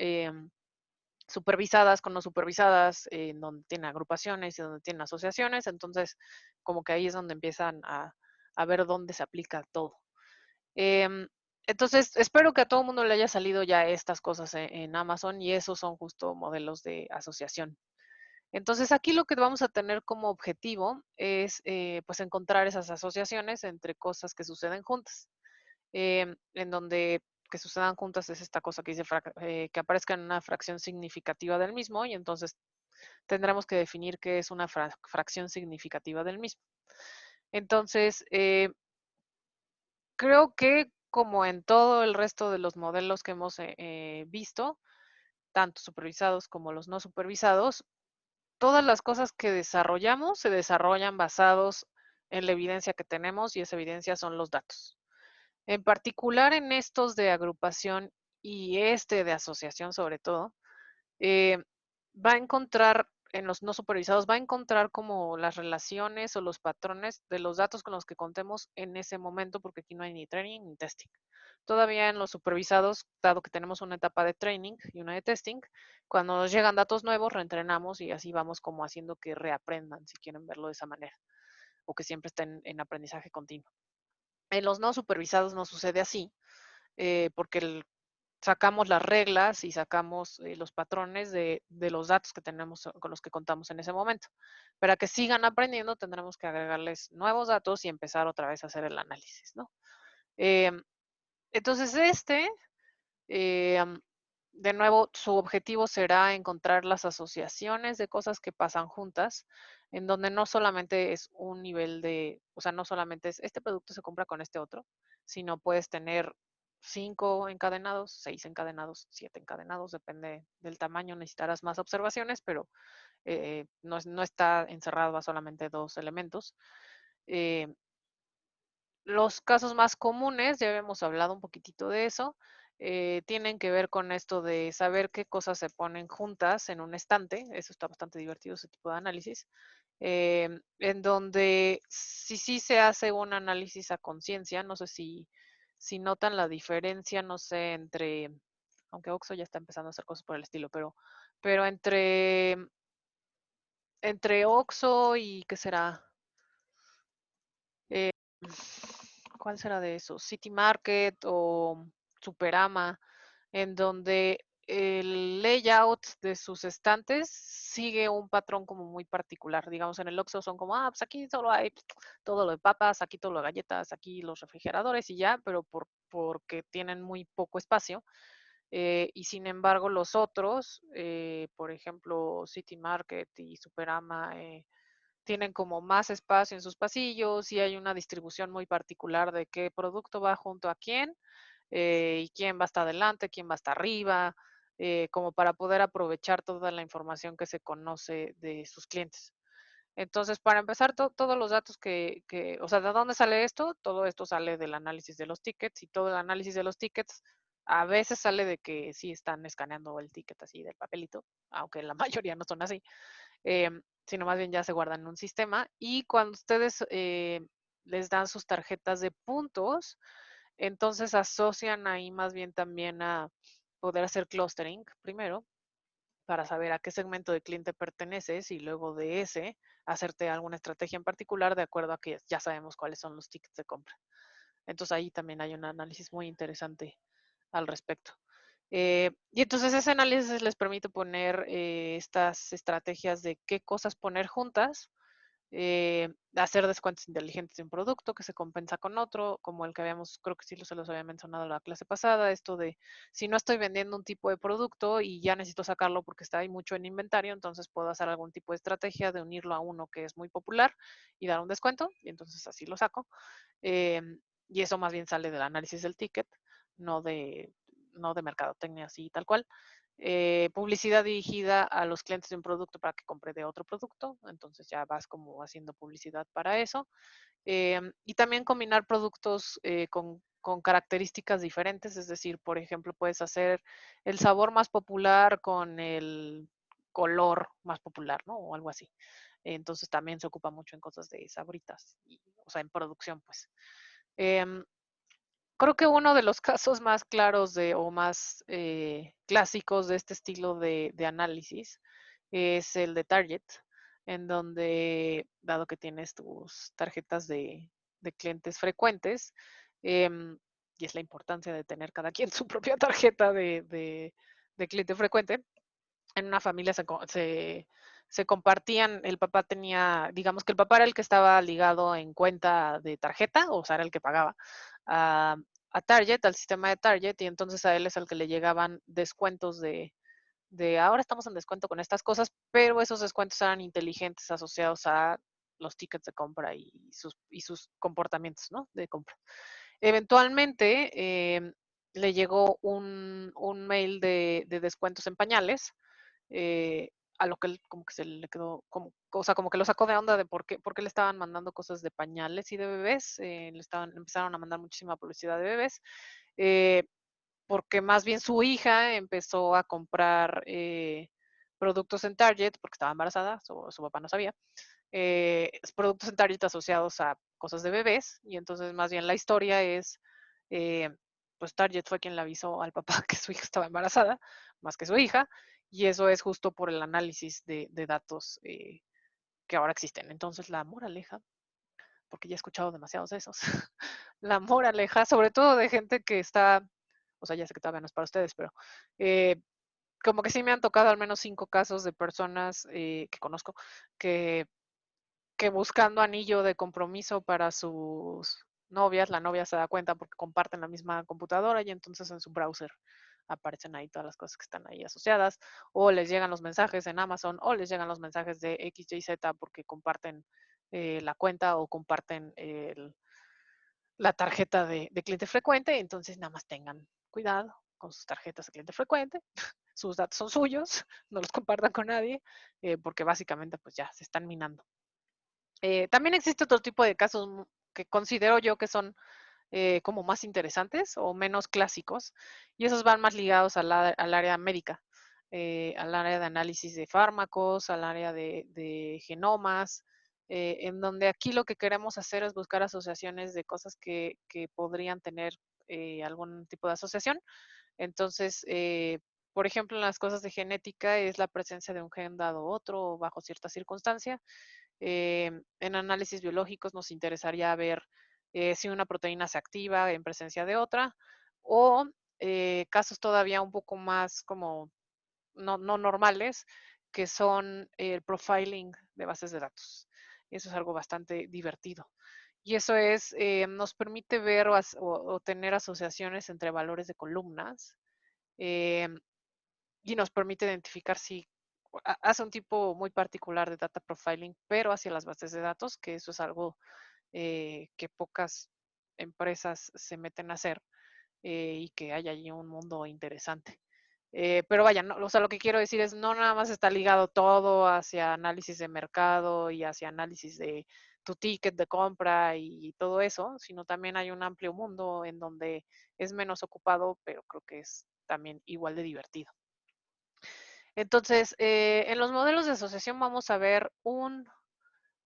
supervisadas con no supervisadas, donde tienen agrupaciones y donde tienen asociaciones. Entonces, como que ahí es donde empiezan a ver dónde se aplica todo. Entonces, espero que a todo el mundo le haya salido ya estas cosas en Amazon y esos son justo modelos de asociación. Entonces, aquí lo que vamos a tener como objetivo es pues encontrar esas asociaciones entre cosas que suceden juntas. En donde que sucedan juntas es esta cosa que dice que aparezca en una fracción significativa del mismo y entonces tendremos que definir qué es una fracción significativa del mismo. Entonces, creo que como en todo el resto de los modelos que hemos visto, tanto supervisados como los no supervisados, todas las cosas que desarrollamos se desarrollan basados en la evidencia que tenemos y esa evidencia son los datos. En particular en estos de agrupación y de asociación sobre todo, va a encontrar, en los no supervisados, va a encontrar como las relaciones o los patrones de los datos con los que contemos en ese momento, porque aquí no hay ni training ni testing. Todavía en los supervisados, dado que tenemos una etapa de training y una de testing, cuando nos llegan datos nuevos, reentrenamos y así vamos como haciendo que reaprendan, si quieren verlo de esa manera, o que siempre estén en aprendizaje continuo. En los no supervisados no sucede así, porque sacamos las reglas y sacamos los patrones de los datos que tenemos, con los que contamos en ese momento. Para que sigan aprendiendo, tendremos que agregarles nuevos datos y empezar otra vez a hacer el análisis, ¿no? Entonces, de nuevo, su objetivo será encontrar las asociaciones de cosas que pasan juntas, en donde no solamente es un nivel de, o sea, no solamente es este producto se compra con este otro, sino puedes tener 5 encadenados, 6 encadenados, 7 encadenados, depende del tamaño, necesitarás más observaciones, pero no está encerrado a solamente 2 elementos. Eh, los casos más comunes, ya habíamos hablado un poquitito de eso, tienen que ver con esto de saber qué cosas se ponen juntas en un estante. Eso está bastante divertido, ese tipo de análisis. En donde sí se hace un análisis a conciencia, no sé si notan la diferencia, no sé, aunque Oxxo ya está empezando a hacer cosas por el estilo, pero entre Oxxo y, ¿qué será? Eh, ¿Cuál será de esos? City Market o Superama, en donde el layout de sus estantes sigue un patrón como muy particular. Digamos, en el Oxxo son como, pues aquí solo hay todo lo de papas, aquí todo lo de galletas, aquí los refrigeradores y ya, pero porque tienen muy poco espacio. Y sin embargo, los otros, por ejemplo, City Market y Superama, tienen como más espacio en sus pasillos y hay una distribución muy particular de qué producto va junto a quién, y quién va hasta adelante, quién va hasta arriba, como para poder aprovechar toda la información que se conoce de sus clientes. Entonces, para empezar, todos los datos o sea, ¿de dónde sale esto? Todo esto sale del análisis de los tickets y todo el análisis de los tickets a veces sale de que sí están escaneando el ticket así del papelito, aunque la mayoría no son así, sino más bien ya se guardan en un sistema. Y cuando ustedes les dan sus tarjetas de puntos, entonces asocian ahí más bien también a poder hacer clustering primero para saber a qué segmento de cliente perteneces y luego de ese hacerte alguna estrategia en particular de acuerdo a que ya sabemos cuáles son los tickets de compra. Entonces ahí también hay un análisis muy interesante al respecto. Y entonces ese análisis les permite poner estas estrategias de qué cosas poner juntas, hacer descuentos inteligentes de un producto que se compensa con otro, como el que habíamos, creo que sí se los había mencionado la clase pasada, esto de si no estoy vendiendo un tipo de producto y ya necesito sacarlo porque está ahí mucho en inventario, entonces puedo hacer algún tipo de estrategia de unirlo a uno que es muy popular y dar un descuento, y entonces así lo saco. Y eso más bien sale del análisis del ticket, no de, no de mercadotecnia así tal cual. Publicidad dirigida a los clientes de un producto para que compre de otro producto, entonces ya vas como haciendo publicidad para eso. Y también combinar productos con características diferentes, es decir, por ejemplo, puedes hacer el sabor más popular con el color más popular, ¿no? O algo así. Entonces también se ocupa mucho en cosas de sabritas, o sea, en producción, pues. Em, Creo que uno de los casos más claros o más clásicos de este estilo de análisis es el de Target, en donde, dado que tienes tus tarjetas de clientes frecuentes, y es la importancia de tener cada quien su propia tarjeta de cliente frecuente, en una familia se compartían, el papá tenía, digamos que el papá era el que estaba ligado en cuenta de tarjeta, o sea, era el que pagaba a, a Target, al sistema de Target, y entonces a él es al que le llegaban descuentos de ahora estamos en descuento con estas cosas, pero esos descuentos eran inteligentes asociados a los tickets de compra y sus comportamientos, ¿no? De compra. Eventualmente le llegó un mail de descuentos en pañales, a lo que él como que se le quedó, como, o sea, como que lo sacó de onda de por qué le estaban mandando cosas de pañales y de bebés, empezaron a mandar muchísima publicidad de bebés, eh, porque más bien su hija empezó a comprar productos en Target, porque estaba embarazada, su papá no sabía, productos en Target asociados a cosas de bebés, y entonces más bien la historia es, eh, pues Target fue quien le avisó al papá que su hija estaba embarazada, más que su hija, y eso es justo por el análisis de datos que ahora existen. Entonces la moraleja, porque ya he escuchado demasiados de esos, la moraleja, sobre todo de gente que está, o sea, ya sé que todavía no es para ustedes, pero como que sí me han tocado al menos 5 casos de personas que conozco que buscando anillo de compromiso para sus novias, la novia se da cuenta porque comparten la misma computadora y entonces en su browser aparecen ahí todas las cosas que están ahí asociadas, o les llegan los mensajes en Amazon, o les llegan los mensajes de X, Y, Z porque comparten la cuenta o comparten la tarjeta de cliente frecuente, entonces nada más tengan cuidado con sus tarjetas de cliente frecuente, sus datos son suyos, no los compartan con nadie, porque básicamente pues ya se están minando. También existe otro tipo de casos que considero yo que son como más interesantes o menos clásicos, y esos van más ligados al área médica, al área de análisis de fármacos, al área de genomas, en donde aquí lo que queremos hacer es buscar asociaciones de cosas que podrían tener algún tipo de asociación. Entonces, por ejemplo, en las cosas de genética es la presencia de un gen dado otro bajo cierta circunstancia. En análisis biológicos nos interesaría ver si una proteína se activa en presencia de otra, o casos todavía un poco más como no normales, que son el profiling de bases de datos. Eso es algo bastante divertido. Y eso es, nos permite ver o tener asociaciones entre valores de columnas, eh, y nos permite identificar si hace un tipo muy particular de data profiling, pero hacia las bases de datos, que eso es algo que pocas empresas se meten a hacer, y que hay allí un mundo interesante. Pero vaya, no, o sea, lo que quiero decir es, no nada más está ligado todo hacia análisis de mercado y hacia análisis de tu ticket de compra y todo eso, sino también hay un amplio mundo en donde es menos ocupado, pero creo que es también igual de divertido. Entonces, en los modelos de asociación vamos a ver un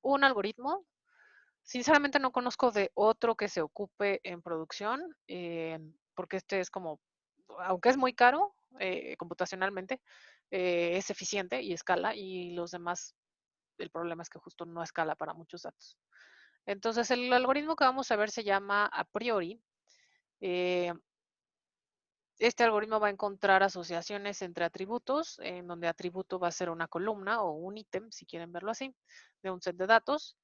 algoritmo. Sinceramente no conozco de otro que se ocupe en producción, porque este es como, aunque es muy caro computacionalmente, es eficiente y escala, y los demás, el problema es que justo no escala para muchos datos. Entonces, el algoritmo que vamos a ver se llama a priori. eh, Este algoritmo va a encontrar asociaciones entre atributos, en donde atributo va a ser una columna o un ítem, si quieren verlo así, de un set de datos.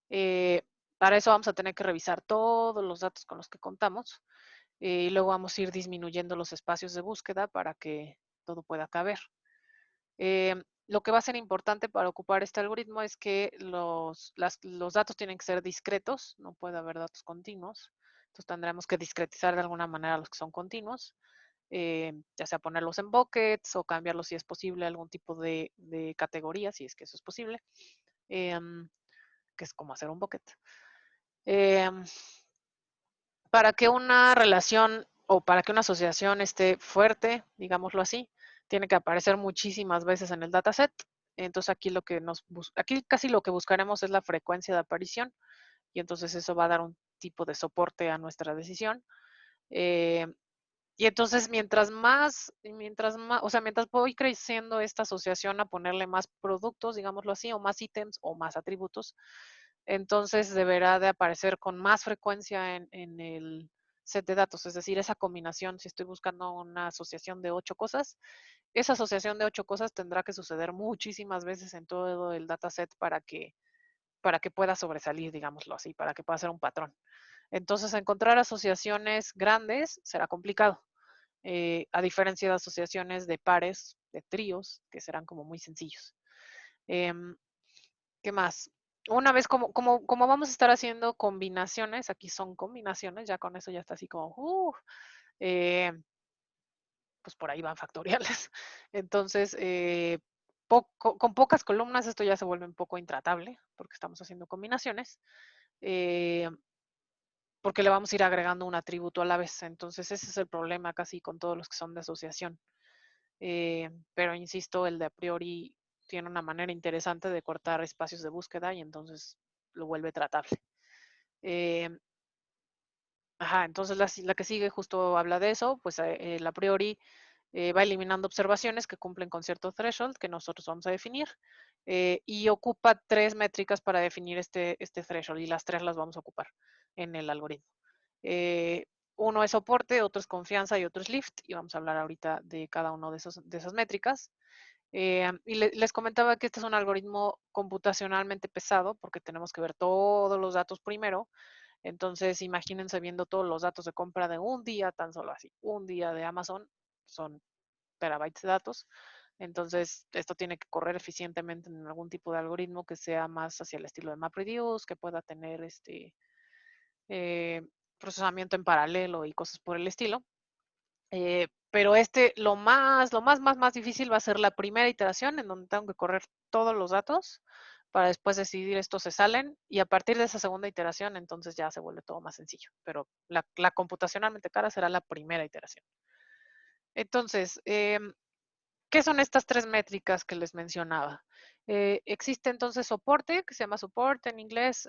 Eh, para eso vamos a tener que revisar todos los datos con los que contamos, y luego vamos a ir disminuyendo los espacios de búsqueda para que todo pueda caber. Lo que va a ser importante para ocupar este algoritmo es que los datos tienen que ser discretos, no puede haber datos continuos. Entonces tendremos que discretizar de alguna manera los que son continuos, ya sea ponerlos en buckets o cambiarlos si es posible a algún tipo de categoría, si es que eso es posible, que es como hacer un bucket. Para que una relación o para que una asociación esté fuerte, digámoslo así, tiene que aparecer muchísimas veces en el dataset. Entonces aquí casi lo que buscaremos es la frecuencia de aparición, y entonces eso va a dar un tipo de soporte a nuestra decisión. Eh, y entonces o sea, mientras voy creciendo esta asociación a ponerle más productos, digámoslo así, o más ítems o más atributos, entonces deberá de aparecer con más frecuencia en el set de datos. Es decir, esa combinación, si estoy buscando una asociación de 8 cosas, esa asociación de 8 cosas tendrá que suceder muchísimas veces en todo el dataset para que pueda sobresalir, digámoslo así, para que pueda ser un patrón. Entonces, encontrar asociaciones grandes será complicado, a diferencia de asociaciones de pares, de tríos, que serán como muy sencillos. ¿Qué más? una vez como vamos a estar haciendo combinaciones, aquí son combinaciones, ya con eso ya está así como, eh, pues por ahí van factoriales. Entonces, con pocas columnas esto ya se vuelve un poco intratable porque estamos haciendo combinaciones, porque le vamos a ir agregando un atributo a la vez. Entonces, ese es el problema casi con todos los que son de asociación. Pero insisto, el de a priori tiene una manera interesante de cortar espacios de búsqueda y entonces lo vuelve tratable. Entonces la que sigue justo habla de eso, pues el a priori va eliminando observaciones que cumplen con cierto threshold que nosotros vamos a definir y ocupa 3 métricas para definir este threshold y las 3 las vamos a ocupar en el algoritmo. Uno es soporte, otro es confianza y otro es lift y vamos a hablar ahorita de cada uno de esas métricas. Y les comentaba que este es un algoritmo computacionalmente pesado porque tenemos que ver todos los datos primero. Entonces, imagínense viendo todos los datos de compra de un día, tan solo así, un día de Amazon, son terabytes de datos. Entonces, esto tiene que correr eficientemente en algún tipo de algoritmo que sea más hacia el estilo de MapReduce, que pueda tener eh, procesamiento en paralelo y cosas por el estilo. Pero más difícil va a ser la primera iteración en donde tengo que correr todos los datos para después decidir estos se salen y a partir de esa segunda iteración entonces ya se vuelve todo más sencillo. Pero la computacionalmente cara será la primera iteración. Entonces, ¿qué son estas 3 métricas que les mencionaba? Existe entonces soporte, que se llama support en inglés,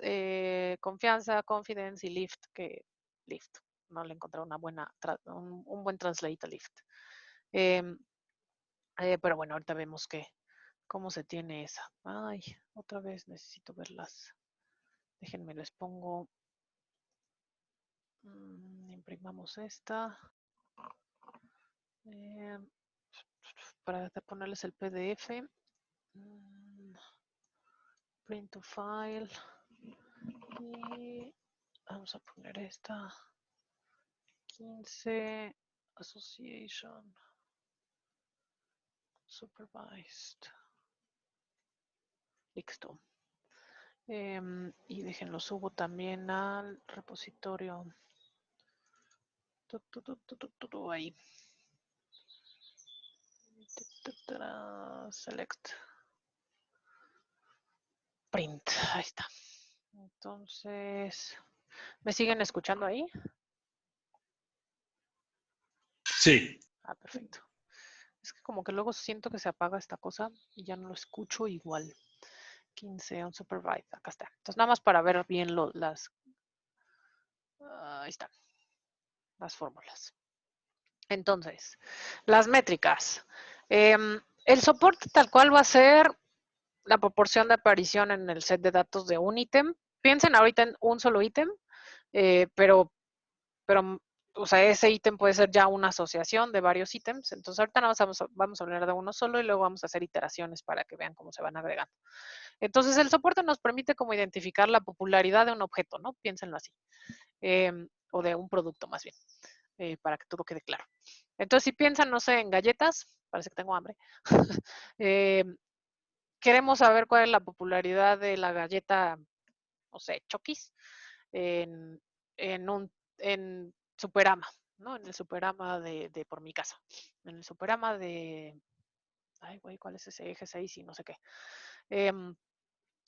confianza, confidence y lift, que lift, no le encontré un buen translate a lift. Pero bueno, ahorita vemos cómo se tiene esa. Ay, otra vez necesito verlas. Déjenme, les pongo. Imprimamos esta. Para ponerles el PDF. Print to file. Y vamos a poner esta. 15 Association. Supervised. Listo. Y déjenlo, subo también al repositorio. Ahí. Select. Print. Ahí está. Entonces, ¿me siguen escuchando ahí? Sí. Perfecto. Es que como que luego siento que se apaga esta cosa y ya no lo escucho igual. 15 unsupervised. Acá está. Entonces, nada más para ver bien las. Ahí están. Las fórmulas. Entonces, las métricas. El soporte tal cual va a ser la proporción de aparición en el set de datos de un ítem. Piensen ahorita en un solo ítem, pero, o sea, ese ítem puede ser ya una asociación de varios ítems. Entonces, ahorita nada más vamos a hablar de uno solo y luego vamos a hacer iteraciones para que vean cómo se van agregando. Entonces, el soporte nos permite como identificar la popularidad de un objeto, ¿no? Piénsenlo así. O de un producto más bien, para que todo quede claro. Entonces, si piensan, no sé, en galletas, parece que tengo hambre, queremos saber cuál es la popularidad de la galleta, no sé, Chokis, en Superama, ¿no? En el Superama de por mi casa. En el Superama de, ay, güey, ¿cuál es ese eje 6 y no sé qué?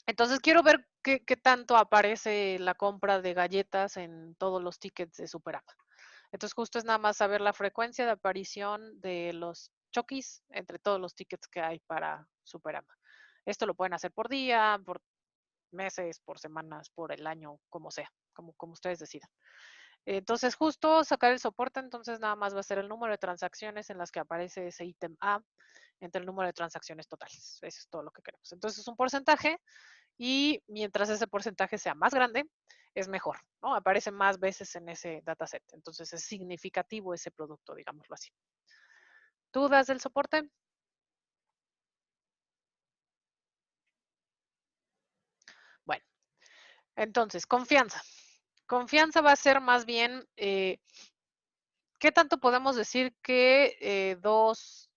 Entonces quiero ver qué tanto aparece la compra de galletas en todos los tickets de Superama. Entonces justo es nada más saber la frecuencia de aparición de los Chokis entre todos los tickets que hay para Superama. Esto lo pueden hacer por día, por meses, por semanas, por el año, como sea, como ustedes decidan. Entonces, justo sacar el soporte, entonces nada más va a ser el número de transacciones en las que aparece ese ítem A entre el número de transacciones totales. Eso es todo lo que queremos. Entonces, es un porcentaje y mientras ese porcentaje sea más grande, es mejor, ¿no? Aparece más veces en ese dataset. Entonces, es significativo ese producto, digámoslo así. ¿Dudas del soporte? Bueno, entonces, confianza. Confianza va a ser más bien, ¿qué tanto podemos decir que 2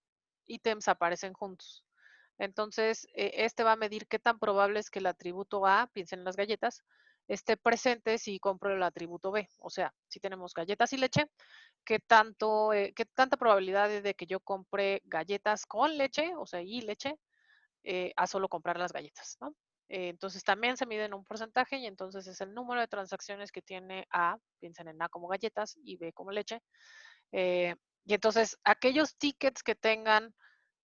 ítems aparecen juntos? Entonces, este va a medir qué tan probable es que el atributo A, piensen en las galletas, esté presente si compro el atributo B. O sea, si tenemos galletas y leche, qué tanta probabilidad es de que yo compre galletas con leche, o sea, y leche, a solo comprar las galletas, ¿no? Entonces también se mide en un porcentaje y entonces es el número de transacciones que tiene A, piensen en A como galletas y B como leche. Y entonces aquellos tickets que tengan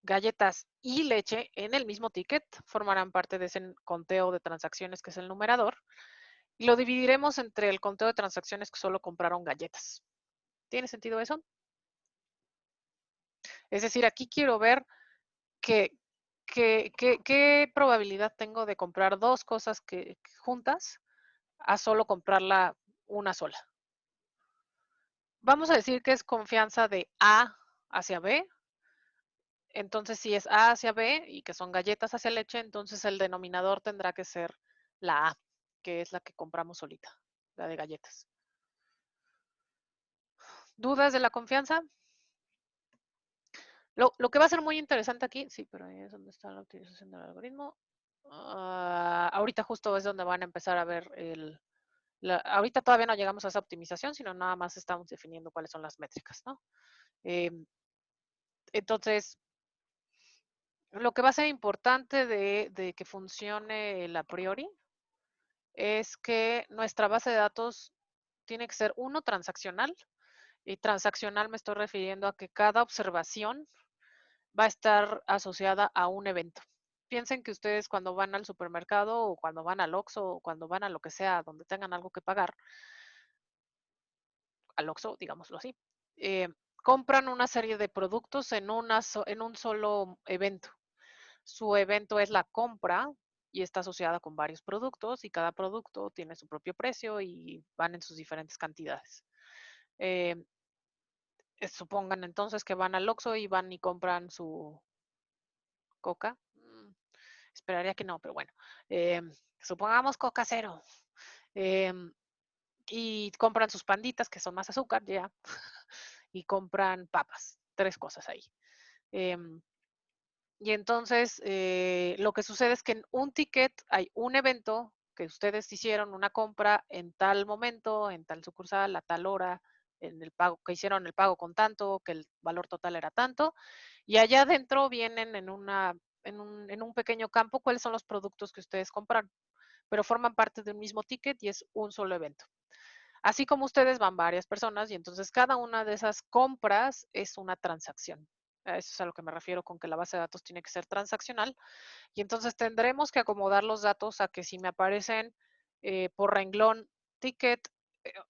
galletas y leche en el mismo ticket formarán parte de ese conteo de transacciones que es el numerador y lo dividiremos entre el conteo de transacciones que solo compraron galletas. ¿Tiene sentido eso? Es decir, aquí quiero ver qué probabilidad tengo de comprar dos cosas juntas a solo comprarla una sola. Vamos a decir que es confianza de A hacia B. Entonces, si es A hacia B y que son galletas hacia leche, entonces el denominador tendrá que ser la A, que es la que compramos solita, la de galletas. ¿Dudas de la confianza? Lo que va a ser muy interesante aquí, sí, pero ahí es donde está la utilización del algoritmo. Ahorita justo es donde van a empezar a ver ahorita todavía no llegamos a esa optimización, sino nada más estamos definiendo cuáles son las métricas, ¿no? Entonces, lo que va a ser importante de que funcione el a priori es que nuestra base de datos tiene que ser uno transaccional, y transaccional me estoy refiriendo a que cada observación va a estar asociada a un evento. Piensen que ustedes cuando van al supermercado o cuando van al Oxxo o cuando van a lo que sea donde tengan algo que pagar, al Oxxo, digámoslo así, compran una serie de productos en un solo evento. Su evento es la compra y está asociada con varios productos y cada producto tiene su propio precio y van en sus diferentes cantidades. Supongan entonces que van al Oxxo y van y compran su Coca. Esperaría que no, pero bueno. Supongamos Coca cero. Y compran sus panditas, que son más azúcar, ya. Y compran papas. 3 cosas ahí. Y entonces, lo que sucede es que en un ticket hay un evento que ustedes hicieron una compra en tal momento, en tal sucursal, a tal hora, en el pago, que hicieron el pago con tanto, que el valor total era tanto, y allá adentro vienen en un pequeño campo cuáles son los productos que ustedes compraron, pero forman parte de un mismo ticket y es un solo evento. Así como ustedes van varias personas y entonces cada una de esas compras es una transacción. A eso es a lo que me refiero con que la base de datos tiene que ser transaccional. Y entonces tendremos que acomodar los datos a que si me aparecen por renglón ticket,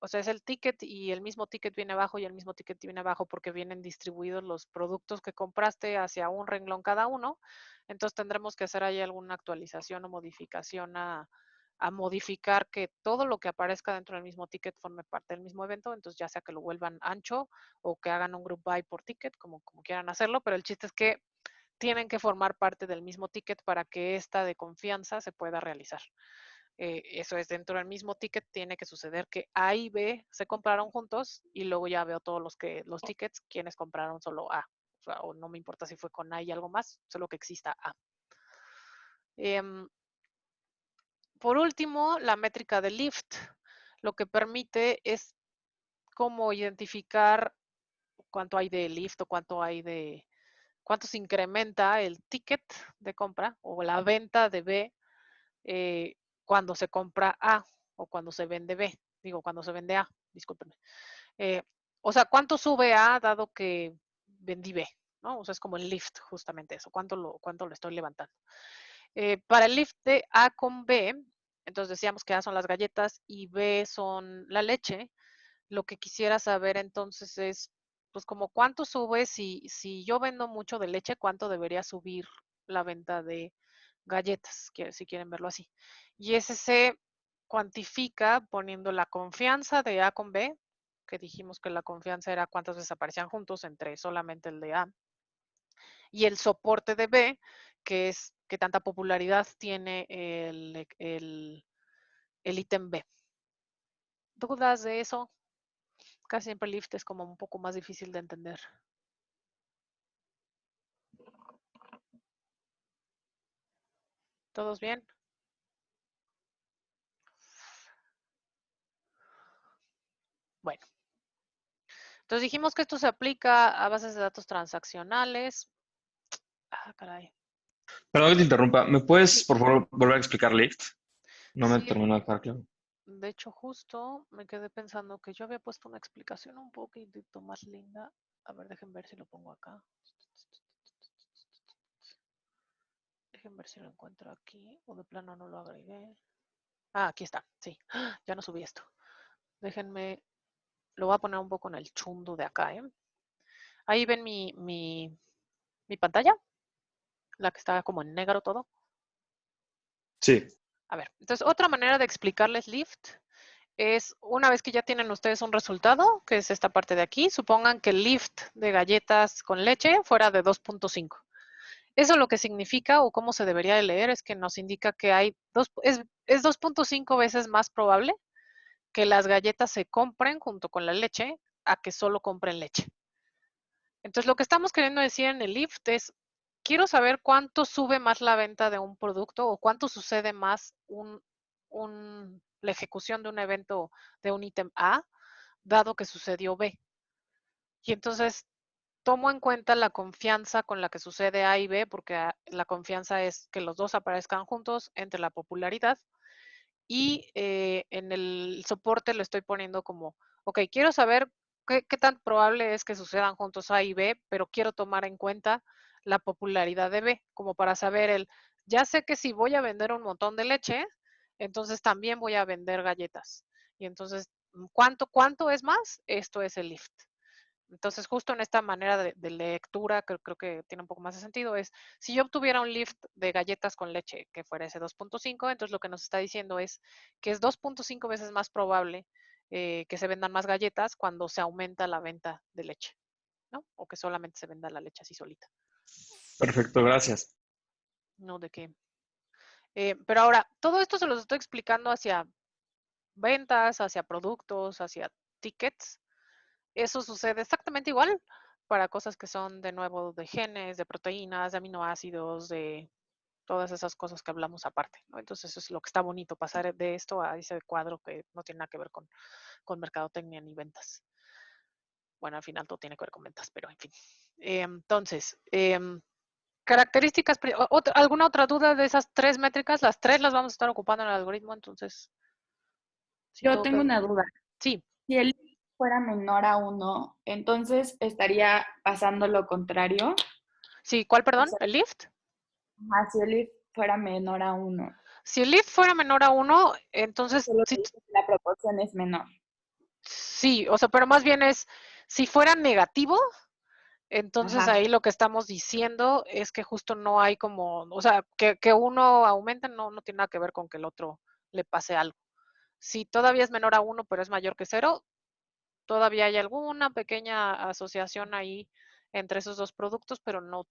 o sea, es el ticket y el mismo ticket viene abajo y el mismo ticket viene abajo porque vienen distribuidos los productos que compraste hacia un renglón cada uno. Entonces tendremos que hacer ahí alguna actualización o modificación a modificar que todo lo que aparezca dentro del mismo ticket forme parte del mismo evento, entonces ya sea que lo vuelvan ancho o que hagan un group by por ticket, como quieran hacerlo, pero el chiste es que tienen que formar parte del mismo ticket para que esta de confianza se pueda realizar. Eso es, dentro del mismo ticket tiene que suceder que A y B se compraron juntos y luego ya veo todos los tickets, quienes compraron solo A. O no me importa si fue con A y algo más, solo que exista A. Por último, la métrica de lift, lo que permite es cómo identificar cuánto hay de lift o cuánto se incrementa el ticket de compra o la venta de B cuando se compra A o cuando se vende B. Digo, cuando se vende A, discúlpenme. O sea, ¿cuánto sube A dado que vendí B? ¿No? O sea, es como el lift, justamente eso. ¿Cuánto lo estoy levantando? Para el lift de A con B, entonces decíamos que A son las galletas y B son la leche. Lo que quisiera saber entonces es, pues como cuánto sube, si yo vendo mucho de leche, cuánto debería subir la venta de galletas, si quieren verlo así. Y ese se cuantifica poniendo la confianza de A con B, que dijimos que la confianza era cuántas veces aparecían juntos entre solamente el de A, y el soporte de B, que es qué tanta popularidad tiene el ítem B. ¿Dudas de eso? Casi siempre Lift es como un poco más difícil de entender. ¿Todos bien? Bueno. Entonces dijimos que esto se aplica a bases de datos transaccionales. Ah, caray. Perdón que te interrumpa. ¿Me puedes, Sí, por favor, volver a explicar Lyft? No me sí, terminó de quedar claro. de hecho justo me quedé pensando que yo había puesto una explicación un poquitito más linda. A ver, dejen ver si lo pongo acá. Dejen ver si lo encuentro aquí o de plano no lo agregué. Ah, aquí está, sí. Ya no subí esto. Déjenme, lo voy a poner un poco en el chundo de acá, ¿eh? Ahí ven mi pantalla, la que está como en negro todo. Sí. A ver, entonces otra manera de explicarles Lyft es una vez que ya tienen ustedes un resultado, que es esta parte de aquí, supongan que el Lyft de galletas con leche fuera de 2.5. Eso lo que significa o cómo se debería de leer es que nos indica que hay es 2.5 veces más probable que las galletas se compren junto con la leche a que solo compren leche. Entonces lo que estamos queriendo decir en el Lyft es, quiero saber cuánto sube más la venta de un producto o cuánto sucede más la ejecución de un evento de un ítem A, dado que sucedió B. Y entonces tomo en cuenta la confianza con la que sucede A y B, porque la confianza es que los dos aparezcan juntos entre la popularidad. Y en el soporte lo estoy poniendo como, ok, quiero saber qué tan probable es que sucedan juntos A y B, pero quiero tomar en cuenta la popularidad de B, como para saber ya sé que si voy a vender un montón de leche, entonces también voy a vender galletas. Y entonces, ¿cuánto es más? Esto es el lift. Entonces, justo en esta manera de lectura, que creo que tiene un poco más de sentido, es si yo obtuviera un lift de galletas con leche que fuera ese 2.5, entonces lo que nos está diciendo es que es 2.5 veces más probable que se vendan más galletas cuando se aumenta la venta de leche, ¿no? O que solamente se venda la leche así solita. Perfecto, gracias. No de qué. Pero ahora, todo esto se los estoy explicando hacia ventas, hacia productos, hacia tickets. Eso sucede exactamente igual para cosas que son de nuevo de genes, de proteínas, de aminoácidos, de todas esas cosas que hablamos aparte, ¿no? Entonces eso es lo que está bonito, pasar de esto a ese cuadro que no tiene nada que ver con mercadotecnia ni ventas. Bueno, al final todo tiene que ver con ventas, pero en fin. Entonces, características, ¿alguna otra duda de esas tres métricas? Las tres las vamos a estar ocupando en el algoritmo, entonces. Si Yo todo tengo queda- una duda. Sí, Si el fuera menor a 1, entonces estaría pasando lo contrario. sí, ¿cuál, O perdón? sea, ¿El lift? si el if fuera menor a 1, Si el lift fuera menor a 1, entonces solo sí, te dice que la proporción es menor. sí, o sea, pero más bien es, si fuera negativo, entonces Ajá. ahí lo que estamos diciendo es que justo no hay como, o sea, que uno aumente no tiene nada que ver con que el otro le pase algo. Si todavía es menor a 1, pero es mayor que 0, todavía hay alguna pequeña asociación ahí entre esos dos productos, pero no,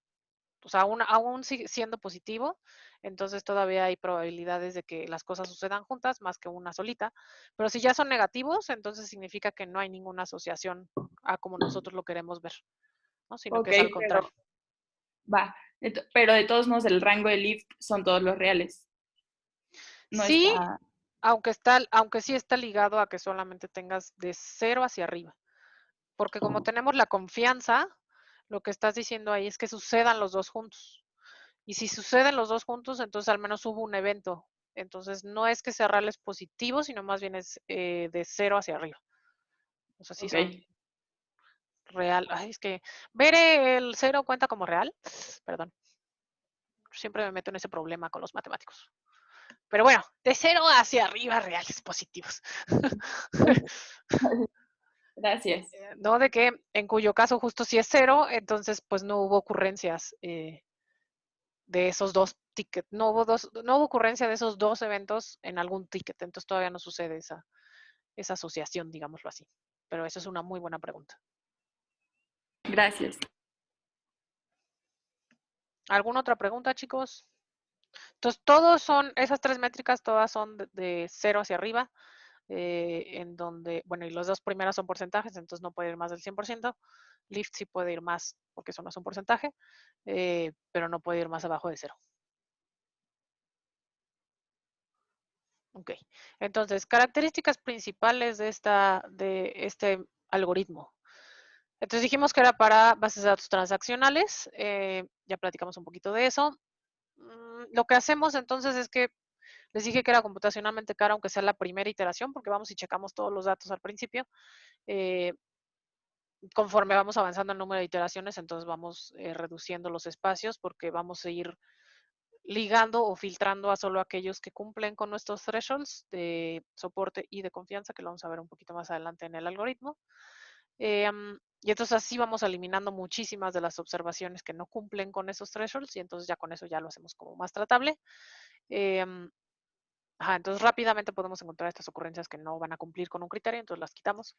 o sea, aún siendo positivo, entonces todavía hay probabilidades de que las cosas sucedan juntas más que una solita. Pero si ya son negativos, entonces significa que no hay ninguna asociación a como nosotros lo queremos ver, ¿no? Sino que Ok, es al pero contrario. va. Pero de todos modos, el rango de lift son todos los reales. No Sí, está. aunque sí está ligado a que solamente tengas de 0 hacia arriba. Porque como tenemos la confianza, lo que estás diciendo ahí es que sucedan los dos juntos. Y si suceden los dos juntos, entonces al menos hubo un evento. Entonces no es que sea reales positivo, sino más bien es de 0 hacia arriba. O sea, sí Ok. son real. Ay, es que ver el 0 cuenta como real. Perdón. Siempre me meto en ese problema con los matemáticos. Pero bueno, de 0 hacia arriba, reales positivos. Gracias. No de que en cuyo caso justo si es 0, entonces pues no hubo ocurrencias de esos dos tickets, no hubo ocurrencia de esos dos eventos en algún ticket, entonces todavía no sucede esa asociación, digámoslo así. Pero esa es una muy buena pregunta. Gracias. ¿Alguna otra pregunta, chicos? Entonces, esas tres métricas, todas son de 0 hacia arriba, en donde, bueno, y las dos primeras son porcentajes, entonces no puede ir más del 100%. Lyft sí puede ir más, porque eso no es un porcentaje, pero no puede ir más abajo de 0. Ok, entonces, características principales de este algoritmo. Entonces dijimos que era para bases de datos transaccionales, ya platicamos un poquito de eso. Lo que hacemos entonces es que les dije que era computacionalmente cara, aunque sea la primera iteración, porque vamos y checamos todos los datos al principio. Conforme vamos avanzando el número de iteraciones, entonces vamos reduciendo los espacios porque vamos a ir ligando o filtrando a solo aquellos que cumplen con nuestros thresholds de soporte y de confianza, que lo vamos a ver un poquito más adelante en el algoritmo. Y entonces así vamos eliminando muchísimas de las observaciones que no cumplen con esos thresholds y entonces ya con eso ya lo hacemos como más tratable. Entonces rápidamente podemos encontrar estas ocurrencias que no van a cumplir con un criterio, entonces las quitamos.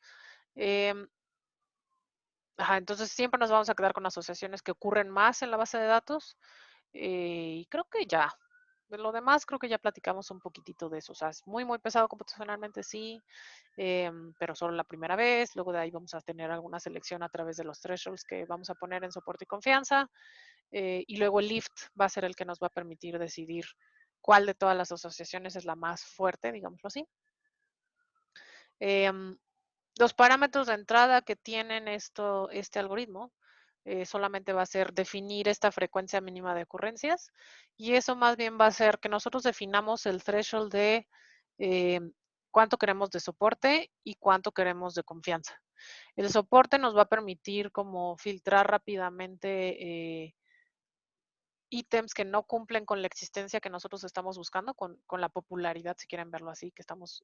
Entonces siempre nos vamos a quedar con asociaciones que ocurren más en la base de datos. Y creo que ya. De lo demás, creo que ya platicamos un poquitito de eso. O sea, es muy, muy pesado computacionalmente, sí, pero solo la primera vez. Luego de ahí vamos a tener alguna selección a través de los thresholds que vamos a poner en soporte y confianza. Y luego el lift va a ser el que nos va a permitir decidir cuál de todas las asociaciones es la más fuerte, digámoslo así. Los parámetros de entrada que tienen este algoritmo solamente va a ser definir esta frecuencia mínima de ocurrencias y eso más bien va a ser que nosotros definamos el threshold de cuánto queremos de soporte y cuánto queremos de confianza. El soporte nos va a permitir como filtrar rápidamente ítems que no cumplen con la existencia que nosotros estamos buscando, con la popularidad, si quieren verlo así, que estamos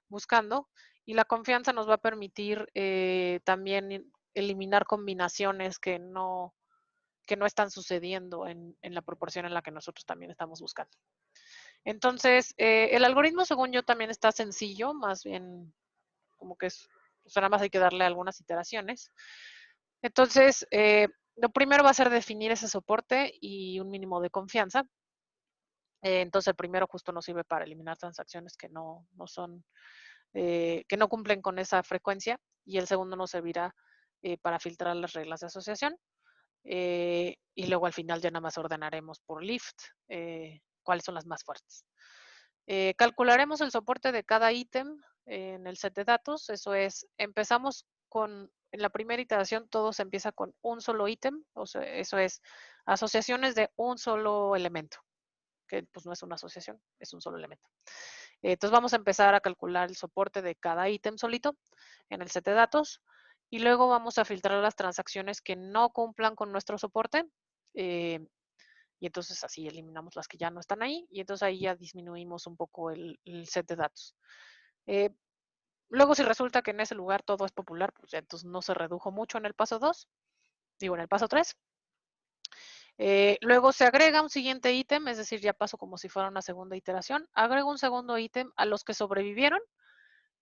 buscando. Y la confianza nos va a permitir también eliminar combinaciones que no están sucediendo en la proporción en la que nosotros también estamos buscando. Entonces, el algoritmo, según yo, también está sencillo, más bien como que es, pues nada más hay que darle algunas iteraciones. Entonces, lo primero va a ser definir ese soporte y un mínimo de confianza. Entonces, el primero justo nos sirve para eliminar transacciones que no son, que no cumplen con esa frecuencia. Y el segundo nos servirá para filtrar las reglas de asociación. Y luego al final ya nada más ordenaremos por lift cuáles son las más fuertes. Calcularemos el soporte de cada ítem en el set de datos. Eso es, empezamos con, en la primera iteración todo se empieza con un solo ítem, o sea, eso es asociaciones de un solo elemento, que pues no es una asociación, es un solo elemento. Entonces vamos a empezar a calcular el soporte de cada ítem solito en el set de datos y luego vamos a filtrar las transacciones que no cumplan con nuestro soporte. Y entonces así eliminamos las que ya no están ahí y entonces ahí ya disminuimos un poco el set de datos. Luego si resulta que en ese lugar todo es popular, pues ya entonces no se redujo mucho en el paso 2, digo en el paso 3. Luego se agrega un siguiente ítem, es decir, ya paso como si fuera una segunda iteración. Agrego un segundo ítem a los que sobrevivieron.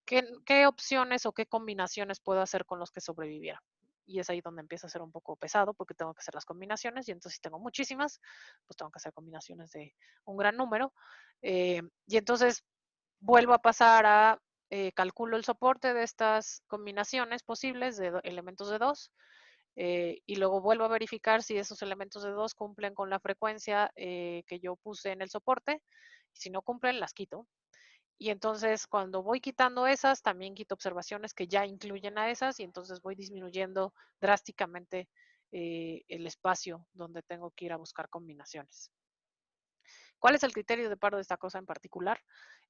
¿Qué opciones o qué combinaciones puedo hacer con los que sobrevivieron? Y es ahí donde empieza a ser un poco pesado porque tengo que hacer las combinaciones y entonces si tengo muchísimas, pues tengo que hacer combinaciones de un gran número. Y entonces vuelvo a pasar a calculo el soporte de estas combinaciones posibles de elementos de 2 y luego vuelvo a verificar si esos elementos de 2 cumplen con la frecuencia que yo puse en el soporte. Si no cumplen, las quito. Y entonces cuando voy quitando esas, también quito observaciones que ya incluyen a esas y entonces voy disminuyendo drásticamente el espacio donde tengo que ir a buscar combinaciones. ¿Cuál es el criterio de paro de esta cosa en particular?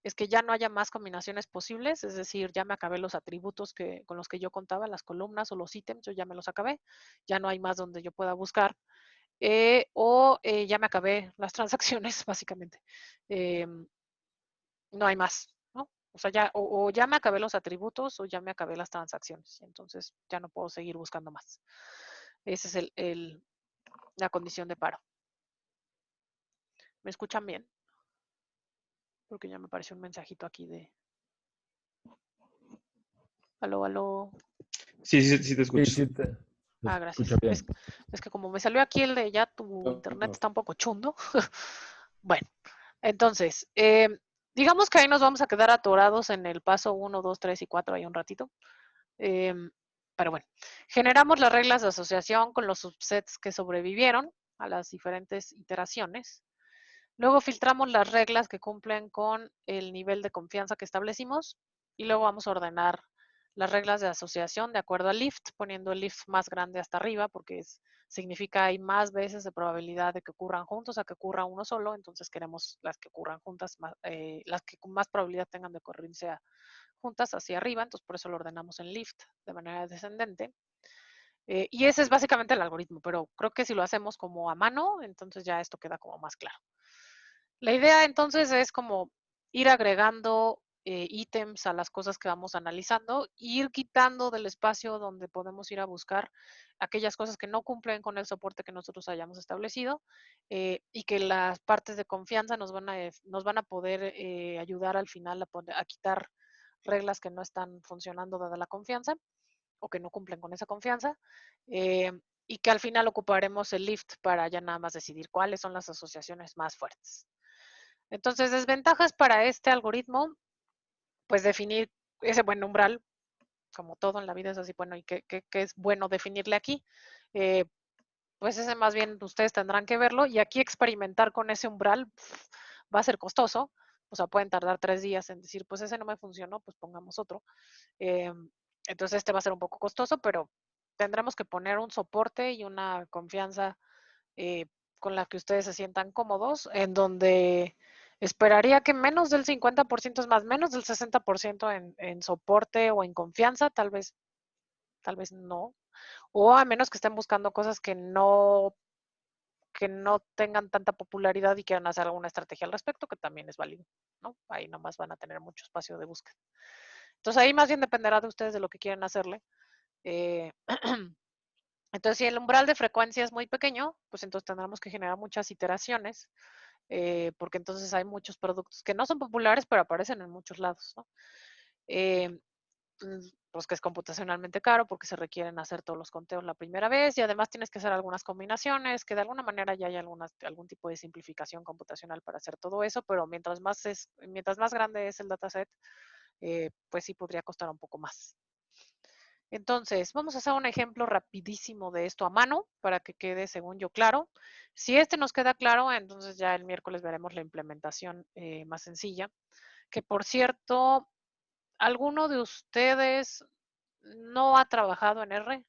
Es que ya no haya más combinaciones posibles, es decir, ya me acabé los atributos con los que yo contaba, las columnas o los ítems, yo ya me los acabé, ya no hay más donde yo pueda buscar, ya me acabé las transacciones, básicamente. No hay más, ¿no? O sea, ya, o ya me acabé los atributos o ya me acabé las transacciones, entonces ya no puedo seguir buscando más. Esa es la condición de paro. ¿Me escuchan bien? Porque ya me apareció un mensajito aquí de... Aló, aló. Sí, sí, sí te Sí, escucho. sí, te Gracias. escucha bien. Es que como me salió aquí el de ya tu internet está un poco chundo. Bueno, entonces, digamos que ahí nos vamos a quedar atorados en el paso 1, 2, 3 y 4 ahí un ratito. Pero bueno, generamos las reglas de asociación con los subsets que sobrevivieron a las diferentes iteraciones. Luego filtramos las reglas que cumplen con el nivel de confianza que establecimos y luego vamos a ordenar las reglas de asociación de acuerdo al lift, poniendo el lift más grande hasta arriba porque significa hay más veces de probabilidad de que ocurran juntos a que ocurra uno solo, entonces queremos las que ocurran juntas, las que con más probabilidad tengan de ocurrirse juntas hacia arriba, entonces por eso lo ordenamos en lift de manera descendente. Y ese es básicamente el algoritmo, pero creo que si lo hacemos como a mano, entonces ya esto queda como más claro. La idea entonces es como ir agregando ítems a las cosas que vamos analizando, ir quitando del espacio donde podemos ir a buscar aquellas cosas que no cumplen con el soporte que nosotros hayamos establecido y que las partes de confianza nos van a poder ayudar al final a quitar reglas que no están funcionando dada la confianza o que no cumplen con esa confianza. Y que al final ocuparemos el lift para ya nada más decidir cuáles son las asociaciones más fuertes. Entonces, desventajas para este algoritmo, pues definir ese buen umbral, como todo en la vida es así, bueno, ¿y qué es bueno definirle aquí? Pues ese más bien ustedes tendrán que verlo y aquí experimentar con ese umbral va a ser costoso, o sea, pueden tardar 3 días en decir, pues ese no me funcionó, pues pongamos otro. Entonces este va a ser un poco costoso, pero tendremos que poner un soporte y una confianza con la que ustedes se sientan cómodos, en donde esperaría que menos del 50%, es más, menos del 60% en soporte o en confianza, tal vez no, o a menos que estén buscando cosas que no tengan tanta popularidad y quieran hacer alguna estrategia al respecto, que también es válido, ¿no? Ahí nomás van a tener mucho espacio de búsqueda. Entonces ahí más bien dependerá de ustedes de lo que quieren hacerle. Entonces, si el umbral de frecuencia es muy pequeño, pues entonces tendremos que generar muchas iteraciones, porque entonces hay muchos productos que no son populares, pero aparecen en muchos lados, ¿no? Pues que es computacionalmente caro porque se requieren hacer todos los conteos la primera vez y además tienes que hacer algunas combinaciones, que de alguna manera ya hay algún tipo de simplificación computacional para hacer todo eso, pero mientras más grande es el dataset, pues sí podría costar un poco más. Entonces, vamos a hacer un ejemplo rapidísimo de esto a mano para que quede, según yo, claro. Si este nos queda claro, entonces ya el miércoles veremos la implementación más sencilla. Que por cierto, ¿alguno de ustedes no ha trabajado en R?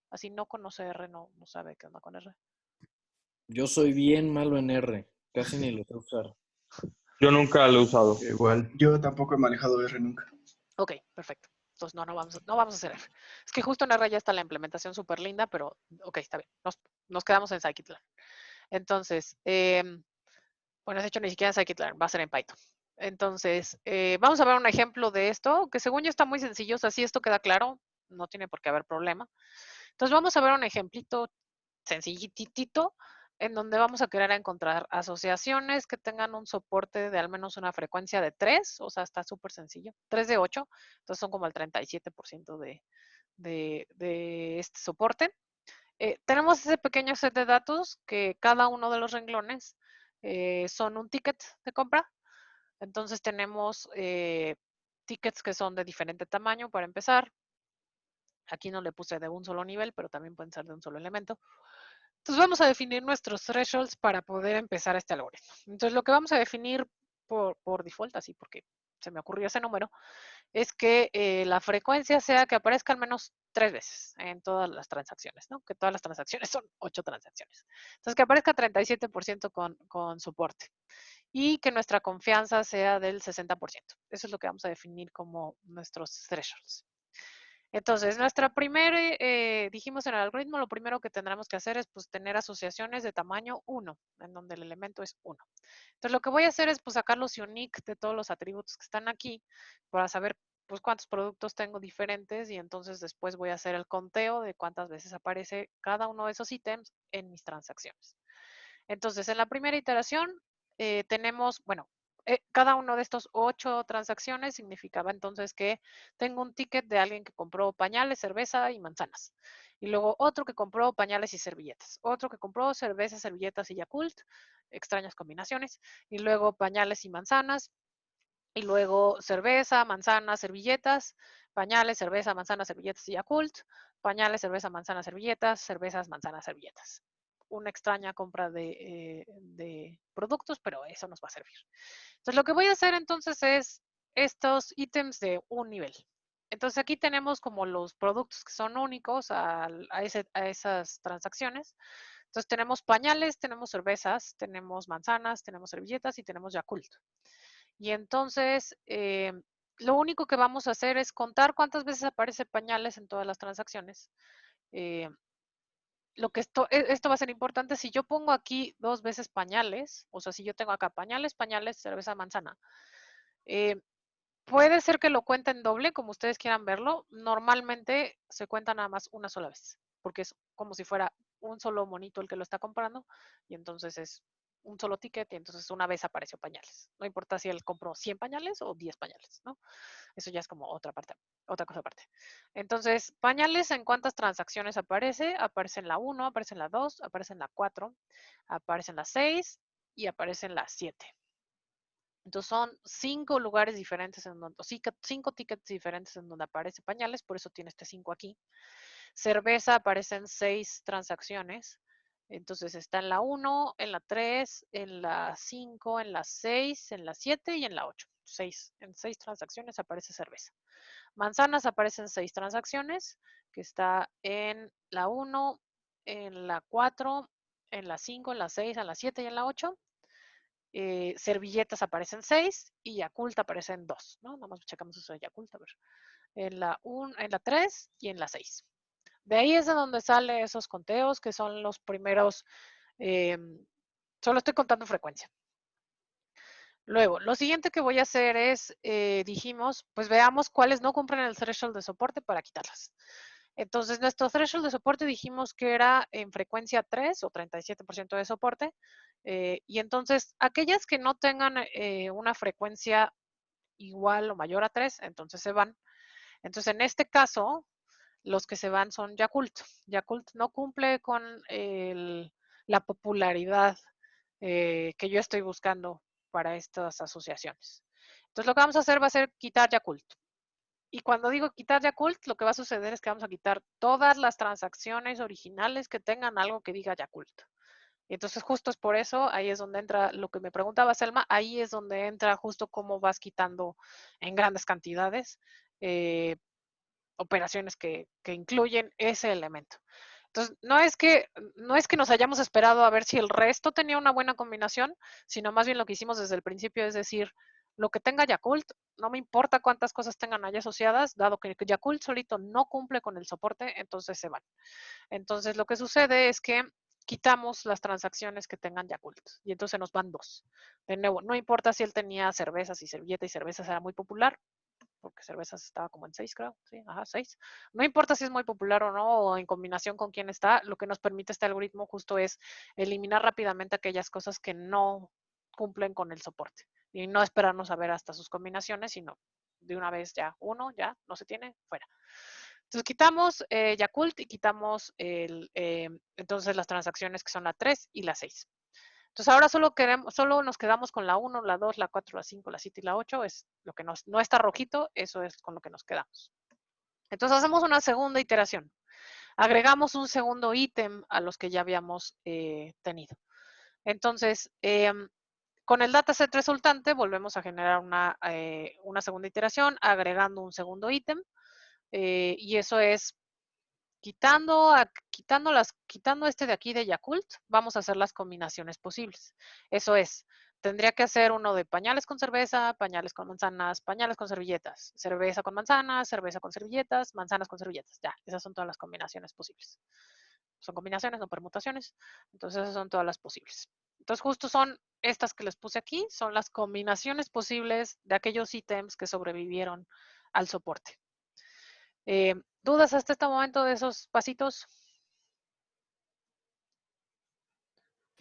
Así no conoce R, no sabe qué onda con R. Yo soy bien malo en R, casi ni lo sé usar. Yo nunca lo he usado. Igual. Yo tampoco he manejado R nunca. Ok, perfecto. Entonces no vamos a hacer R. Es que justo en R ya está la implementación súper linda, pero ok, está bien. Nos quedamos en scikit-learn. Entonces, bueno, de hecho ni siquiera en scikit-learn, va a ser en Python. Entonces, vamos a ver un ejemplo de esto, que según yo está muy sencillo, o sea, si esto queda claro, no tiene por qué haber problema. Entonces, vamos a ver un ejemplito sencillitito, en donde vamos a querer encontrar asociaciones que tengan un soporte de al menos una frecuencia de 3, o sea, está súper sencillo, 3 de 8, entonces son como el 37% de este soporte. Tenemos ese pequeño set de datos que cada uno de los renglones son un ticket de compra. Entonces tenemos tickets que son de diferente tamaño para empezar. Aquí no le puse de un solo nivel, pero también pueden ser de un solo elemento. Entonces vamos a definir nuestros thresholds para poder empezar este algoritmo. Entonces lo que vamos a definir por default, así porque se me ocurrió ese número, es que la frecuencia sea que aparezca al menos 3 veces en todas las transacciones, ¿no? Que todas las transacciones son 8 transacciones. Entonces que aparezca 37% con soporte y que nuestra confianza sea del 60%. Eso es lo que vamos a definir como nuestros thresholds. Entonces, dijimos en el algoritmo, lo primero que tendremos que hacer es pues tener asociaciones de tamaño 1, en donde el elemento es 1. Entonces, lo que voy a hacer es pues sacar los unique de todos los atributos que están aquí para saber pues cuántos productos tengo diferentes y entonces después voy a hacer el conteo de cuántas veces aparece cada uno de esos ítems en mis transacciones. Entonces, en la primera iteración tenemos, bueno, cada uno de estos 8 transacciones significaba entonces que tengo un ticket de alguien que compró pañales, cerveza y manzanas. Y luego otro que compró pañales y servilletas. Otro que compró cerveza, servilletas y Yakult. Extrañas combinaciones. Y luego pañales y manzanas. Y luego cerveza, manzanas, servilletas. Pañales, cerveza, manzanas, servilletas y Yakult. Pañales, cerveza, manzanas, servilletas. Cervezas, manzanas, servilletas. una extraña compra de productos, pero eso nos va a servir. Entonces, lo que voy a hacer entonces es estos ítems de un nivel. Entonces, aquí tenemos como los productos que son únicos a esas transacciones. Entonces, tenemos pañales, tenemos cervezas, tenemos manzanas, tenemos servilletas y tenemos Yakult. Y entonces, lo único que vamos a hacer es contar cuántas veces aparece pañales en todas las transacciones. Esto va a ser importante si yo pongo aquí 2 veces pañales, o sea, si yo tengo acá pañales, cerveza, manzana. Puede ser que lo cuenten doble, como ustedes quieran verlo. Normalmente se cuenta nada más una sola vez, porque es como si fuera un solo monito el que lo está comprando, y entonces es un solo ticket, y entonces una vez apareció pañales. No importa si él compró 100 pañales o 10 pañales, ¿no? Eso ya es como otra cosa aparte. Entonces, pañales, ¿en cuántas transacciones aparece? Aparece en la 1, aparece en la 2, aparece en la 4, aparece en la 6 y aparece en la 7. Entonces son 5 lugares diferentes, en donde, 5 tickets diferentes en donde aparece pañales, por eso tiene este 5 aquí. Cerveza aparece en 6 transacciones. Entonces está en la 1, en la 3, en la 5, en la 6, en la 7 y en la 8. En 6 transacciones aparece cerveza. Manzanas aparece en 6 transacciones, que está en la 1, en la 4, en la 5, en la 6, en la 7 y en la 8. Servilletas aparecen 6 y Yakult aparecen 2, ¿no? Nada más checamos eso de Yakult, a ver. En la 3 y en la 6. De ahí es de donde salen esos conteos, que son los primeros, solo estoy contando frecuencia. Luego, lo siguiente que voy a hacer es, dijimos, pues veamos cuáles no cumplen el threshold de soporte para quitarlas. Entonces, nuestro threshold de soporte dijimos que era en frecuencia 3 o 37% de soporte. Y entonces, aquellas que no tengan una frecuencia igual o mayor a 3, entonces se van. Entonces, en este caso, los que se van son Yakult. Yakult no cumple con la popularidad que yo estoy buscando para estas asociaciones. Entonces, lo que vamos a hacer va a ser quitar Yakult. Y cuando digo quitar Yakult, lo que va a suceder es que vamos a quitar todas las transacciones originales que tengan algo que diga Yakult. Y entonces justo es por eso, ahí es donde entra lo que me preguntaba Selma, ahí es donde entra justo cómo vas quitando en grandes cantidades operaciones que incluyen ese elemento. Entonces, no es que nos hayamos esperado a ver si el resto tenía una buena combinación, sino más bien lo que hicimos desde el principio es decir, lo que tenga Yakult, no me importa cuántas cosas tengan ahí asociadas, dado que Yakult solito no cumple con el soporte, entonces se van. Entonces, lo que sucede es que quitamos las transacciones que tengan Yakult y entonces nos van 2. De nuevo, no importa si él tenía cervezas y servilleta y cervezas era muy popular, porque cervezas estaba como en 6, creo, sí, 6. No importa si es muy popular o no, o en combinación con quién está, lo que nos permite este algoritmo justo es eliminar rápidamente aquellas cosas que no cumplen con el soporte y no esperarnos a ver hasta sus combinaciones, sino de una vez ya, no se tiene, fuera. Entonces quitamos Yakult y quitamos entonces las transacciones que son la 3 y la 6. Entonces ahora solo nos quedamos con la 1, la 2, la 4, la 5, la 7 y la 8, es lo que no está rojito, eso es con lo que nos quedamos. Entonces hacemos una segunda iteración. Agregamos un segundo ítem a los que ya habíamos tenido. Entonces, con el dataset resultante volvemos a generar una segunda iteración agregando un segundo ítem y eso es quitando este de aquí de Yakult, vamos a hacer las combinaciones posibles. Eso es, tendría que hacer uno de pañales con cerveza, pañales con manzanas, pañales con servilletas, cerveza con manzanas, cerveza con servilletas, manzanas con servilletas. Ya, esas son todas las combinaciones posibles. Son combinaciones, no permutaciones. Entonces, esas son todas las posibles. Entonces, justo son estas que les puse aquí, son las combinaciones posibles de aquellos ítems que sobrevivieron al soporte. ¿Dudas hasta este momento de esos pasitos?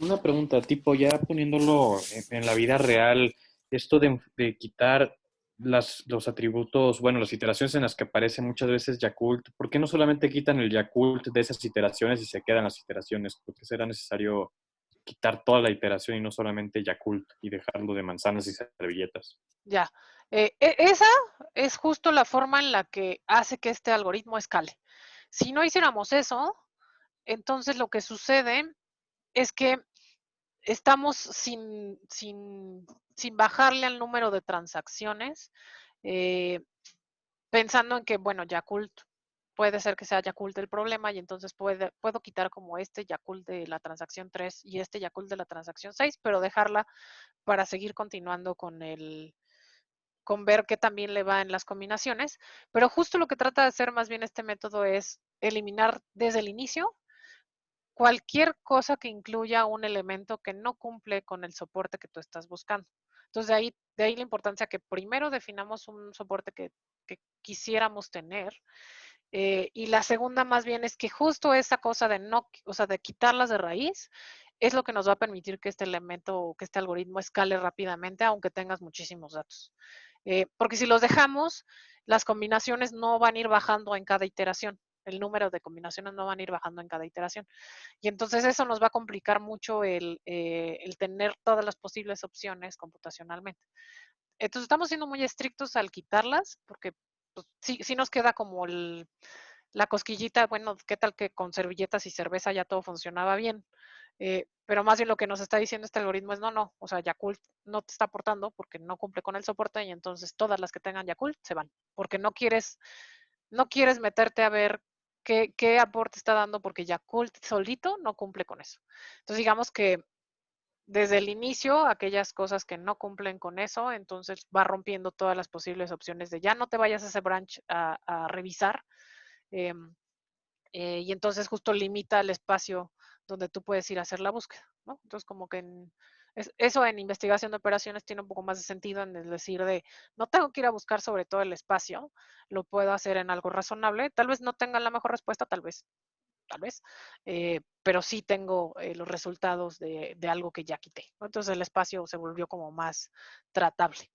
Una pregunta, tipo, ya poniéndolo en la vida real, esto de quitar los atributos, bueno, las iteraciones en las que aparece muchas veces Yakult, ¿por qué no solamente quitan el Yakult de esas iteraciones y se quedan las iteraciones? ¿Por qué será necesario quitar toda la iteración y no solamente Yakult y dejarlo de manzanas y servilletas? Ya, esa es justo la forma en la que hace que este algoritmo escale. Si no hiciéramos eso, entonces lo que sucede es que estamos sin bajarle al número de transacciones, pensando en que, bueno, Yakult, puede ser que sea Yakult el problema y entonces puedo quitar como este Yakult de la transacción 3 y este Yakult de la transacción 6, pero dejarla para seguir continuando con ver qué también le va en las combinaciones. Pero justo lo que trata de hacer más bien este método es eliminar desde el inicio cualquier cosa que incluya un elemento que no cumple con el soporte que tú estás buscando. Entonces, de ahí la importancia que primero definamos un soporte que quisiéramos tener. Y la segunda más bien es que justo esa cosa de no, o sea, de quitarlas de raíz, es lo que nos va a permitir que este elemento, que este algoritmo escale rápidamente, aunque tengas muchísimos datos. Porque si los dejamos, las combinaciones no van a ir bajando en cada iteración. El número de combinaciones no van a ir bajando en cada iteración. Y entonces eso nos va a complicar mucho el tener todas las posibles opciones computacionalmente. Entonces estamos siendo muy estrictos al quitarlas, porque pues, sí nos queda como la cosquillita, bueno, ¿qué tal que con servilletas y cerveza ya todo funcionaba bien? Pero más bien lo que nos está diciendo este algoritmo es no, o sea, Yakult no te está aportando porque no cumple con el soporte y entonces todas las que tengan Yakult se van, porque no quieres meterte a ver qué aporte está dando porque Yakult solito no cumple con eso. Entonces digamos que desde el inicio, aquellas cosas que no cumplen con eso, entonces va rompiendo todas las posibles opciones de ya no te vayas a ese branch a revisar. Y entonces justo limita el espacio donde tú puedes ir a hacer la búsqueda, ¿no? Entonces como que eso en investigación de operaciones tiene un poco más de sentido en el decir de no tengo que ir a buscar sobre todo el espacio, lo puedo hacer en algo razonable, tal vez no tenga la mejor respuesta, tal vez, pero sí tengo los resultados de algo que ya quité, ¿no? Entonces el espacio se volvió como más tratable.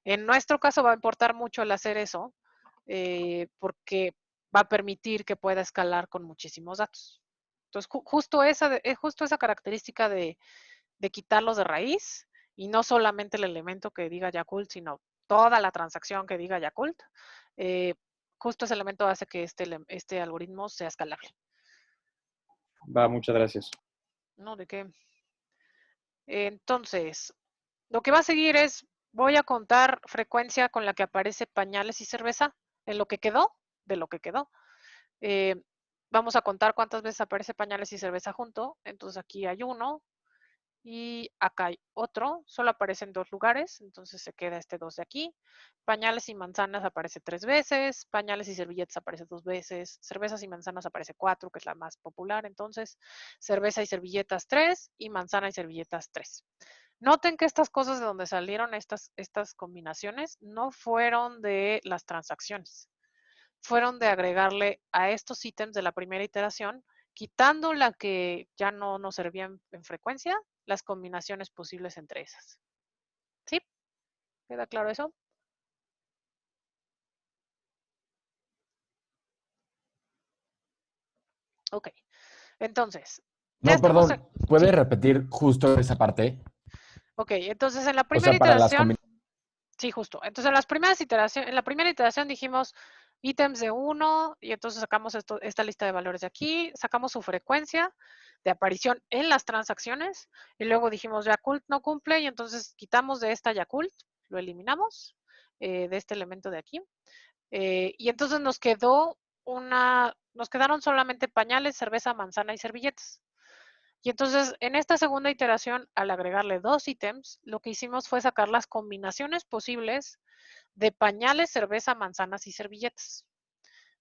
En nuestro caso va a importar mucho el hacer eso, porque va a permitir que pueda escalar con muchísimos datos. Entonces, justo esa característica de quitarlos de raíz y no solamente el elemento que diga Yakult, sino toda la transacción que diga Yakult, justo ese elemento hace que este algoritmo sea escalable. Va, muchas gracias. ¿No? ¿De qué? Entonces, lo que va a seguir es, voy a contar frecuencia con la que aparece pañales y cerveza en lo que quedó, de lo que quedó. Vamos a contar cuántas veces aparece pañales y cerveza junto. Entonces aquí hay uno y acá hay otro. Solo aparece en 2 lugares, entonces se queda este 2 de aquí. Pañales y manzanas aparece 3 veces. Pañales y servilletas aparece 2 veces. Cervezas y manzanas aparece 4, que es la más popular. Entonces, cerveza y servilletas 3 y manzana y servilletas 3. Noten que estas cosas de donde salieron estas combinaciones no fueron de las transacciones. Fueron de agregarle a estos ítems de la primera iteración, quitando la que ya no nos servía en frecuencia, las combinaciones posibles entre esas. ¿Sí? ¿Queda claro eso? Ok. Entonces, ya No, estamos perdón, ¿puedes repetir justo esa parte? Ok, entonces en la O primera sea, para las iteración, sí, justo. Entonces en la primera iteración dijimos ítems de 1 y entonces sacamos esta lista de valores de aquí, sacamos su frecuencia de aparición en las transacciones y luego dijimos Yakult no cumple y entonces quitamos de esta Yakult, lo eliminamos de este elemento de aquí y entonces nos quedaron solamente pañales, cerveza, manzana y servilletas. Y entonces, en esta segunda iteración, al agregarle 2 ítems, lo que hicimos fue sacar las combinaciones posibles de pañales, cerveza, manzanas y servilletas.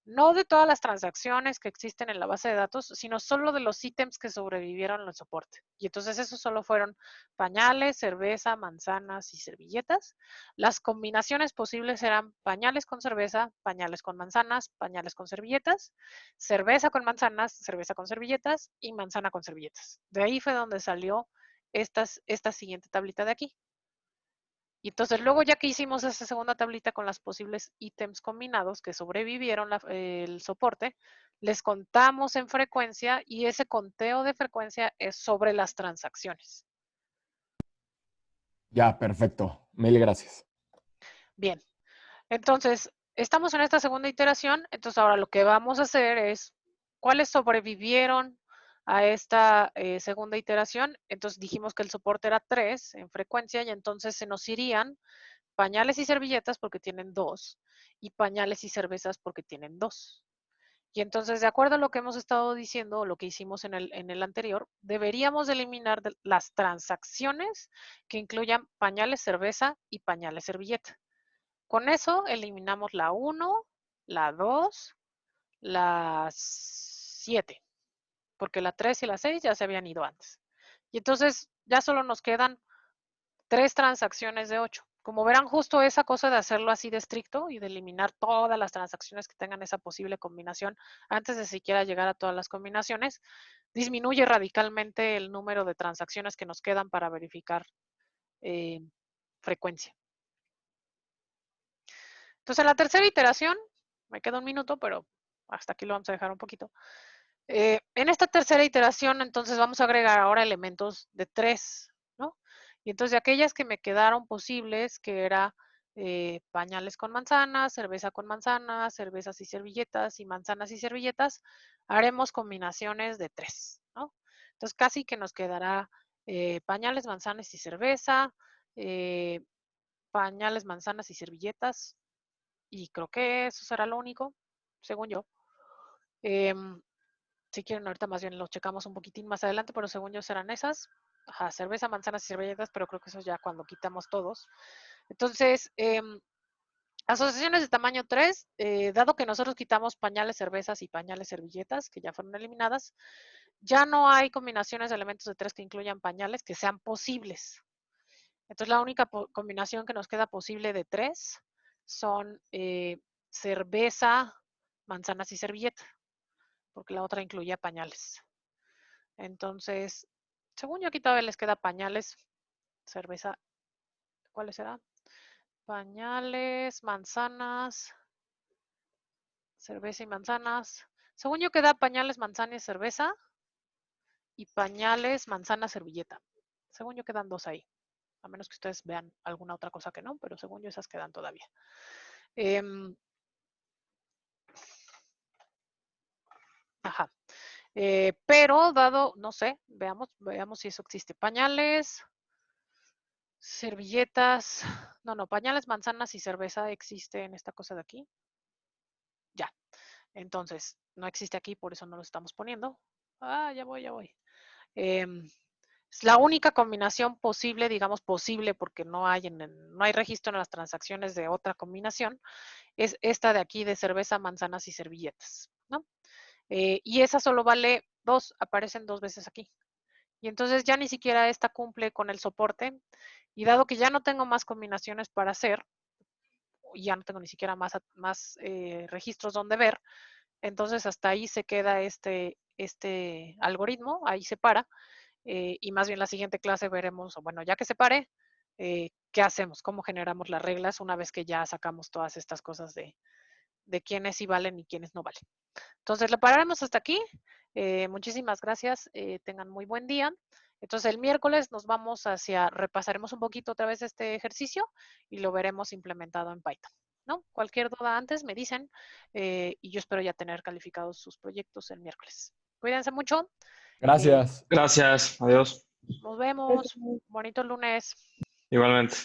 No de todas las transacciones que existen en la base de datos, sino solo de los ítems que sobrevivieron al soporte. Y entonces esos solo fueron pañales, cerveza, manzanas y servilletas. Las combinaciones posibles eran pañales con cerveza, pañales con manzanas, pañales con servilletas, cerveza con manzanas, cerveza con servilletas y manzana con servilletas. De ahí fue donde salió esta siguiente tablita de aquí. Y entonces luego ya que hicimos esa segunda tablita con los posibles ítems combinados que sobrevivieron el soporte, les contamos en frecuencia y ese conteo de frecuencia es sobre las transacciones. Ya, perfecto. Mil gracias. Bien, entonces estamos en esta segunda iteración, entonces ahora lo que vamos a hacer es cuáles sobrevivieron a esta segunda iteración. Entonces dijimos que el soporte era 3 en frecuencia y entonces se nos irían pañales y servilletas porque tienen 2 y pañales y cervezas porque tienen 2. Y entonces, de acuerdo a lo que hemos estado diciendo, lo que hicimos en el anterior, deberíamos eliminar las transacciones que incluyan pañales, cerveza y pañales, servilleta. Con eso eliminamos la 1, la 2, la 7, porque la 3 y la 6 ya se habían ido antes. Y entonces ya solo nos quedan 3 transacciones de 8. Como verán, justo esa cosa de hacerlo así de estricto y de eliminar todas las transacciones que tengan esa posible combinación antes de siquiera llegar a todas las combinaciones, disminuye radicalmente el número de transacciones que nos quedan para verificar frecuencia. Entonces, en la tercera iteración, me queda un minuto, pero hasta aquí lo vamos a dejar un poquito. En esta tercera iteración, entonces, vamos a agregar ahora elementos de 3, ¿no? Y entonces, de aquellas que me quedaron posibles, que era pañales con manzanas, cerveza con manzanas, cervezas y servilletas, y manzanas y servilletas, haremos combinaciones de 3, ¿no? Entonces, casi que nos quedará pañales, manzanas y cerveza, pañales, manzanas y servilletas, y creo que eso será lo único, según yo. Si quieren, ahorita más bien lo checamos un poquitín más adelante, pero según yo serán esas. Ajá, cerveza, manzanas y servilletas, pero creo que eso ya cuando quitamos todos. Entonces, asociaciones de tamaño 3, dado que nosotros quitamos pañales, cervezas y pañales, servilletas, que ya fueron eliminadas, ya no hay combinaciones de elementos de 3 que incluyan pañales que sean posibles. Entonces, la única combinación que nos queda posible de 3 son cerveza, manzanas y servilleta, porque la otra incluía pañales. Entonces, según yo aquí todavía les queda pañales, cerveza, ¿cuáles serán? Pañales, manzanas, cerveza y manzanas. Según yo queda pañales, manzanas y cerveza y pañales, manzana, servilleta. Según yo quedan 2 ahí. A menos que ustedes vean alguna otra cosa que no, pero según yo esas quedan todavía. Ajá. Pero dado, no sé, veamos si eso existe. Pañales, servilletas, no, pañales, manzanas y cerveza existe en esta cosa de aquí. Ya. Entonces, no existe aquí, por eso no lo estamos poniendo. Ya voy. Es la única combinación posible, digamos posible, porque no hay registro en las transacciones de otra combinación, es esta de aquí de cerveza, manzanas y servilletas, ¿no? Y esa solo vale 2, aparecen 2 veces aquí. Y entonces ya ni siquiera esta cumple con el soporte. Y dado que ya no tengo más combinaciones para hacer, y ya no tengo ni siquiera más registros donde ver, entonces hasta ahí se queda este algoritmo, ahí se para. Y más bien la siguiente clase veremos, o bueno, ya que se pare, ¿qué hacemos? ¿Cómo generamos las reglas una vez que ya sacamos todas estas cosas de quiénes sí valen y quiénes no valen? Entonces, lo pararemos hasta aquí. Muchísimas gracias. Tengan muy buen día. Entonces, el miércoles repasaremos un poquito otra vez este ejercicio y lo veremos implementado en Python, ¿no? Cualquier duda antes me dicen y yo espero ya tener calificados sus proyectos el miércoles. Cuídense mucho. Gracias. Gracias, adiós. Nos vemos. Bonito lunes. Igualmente.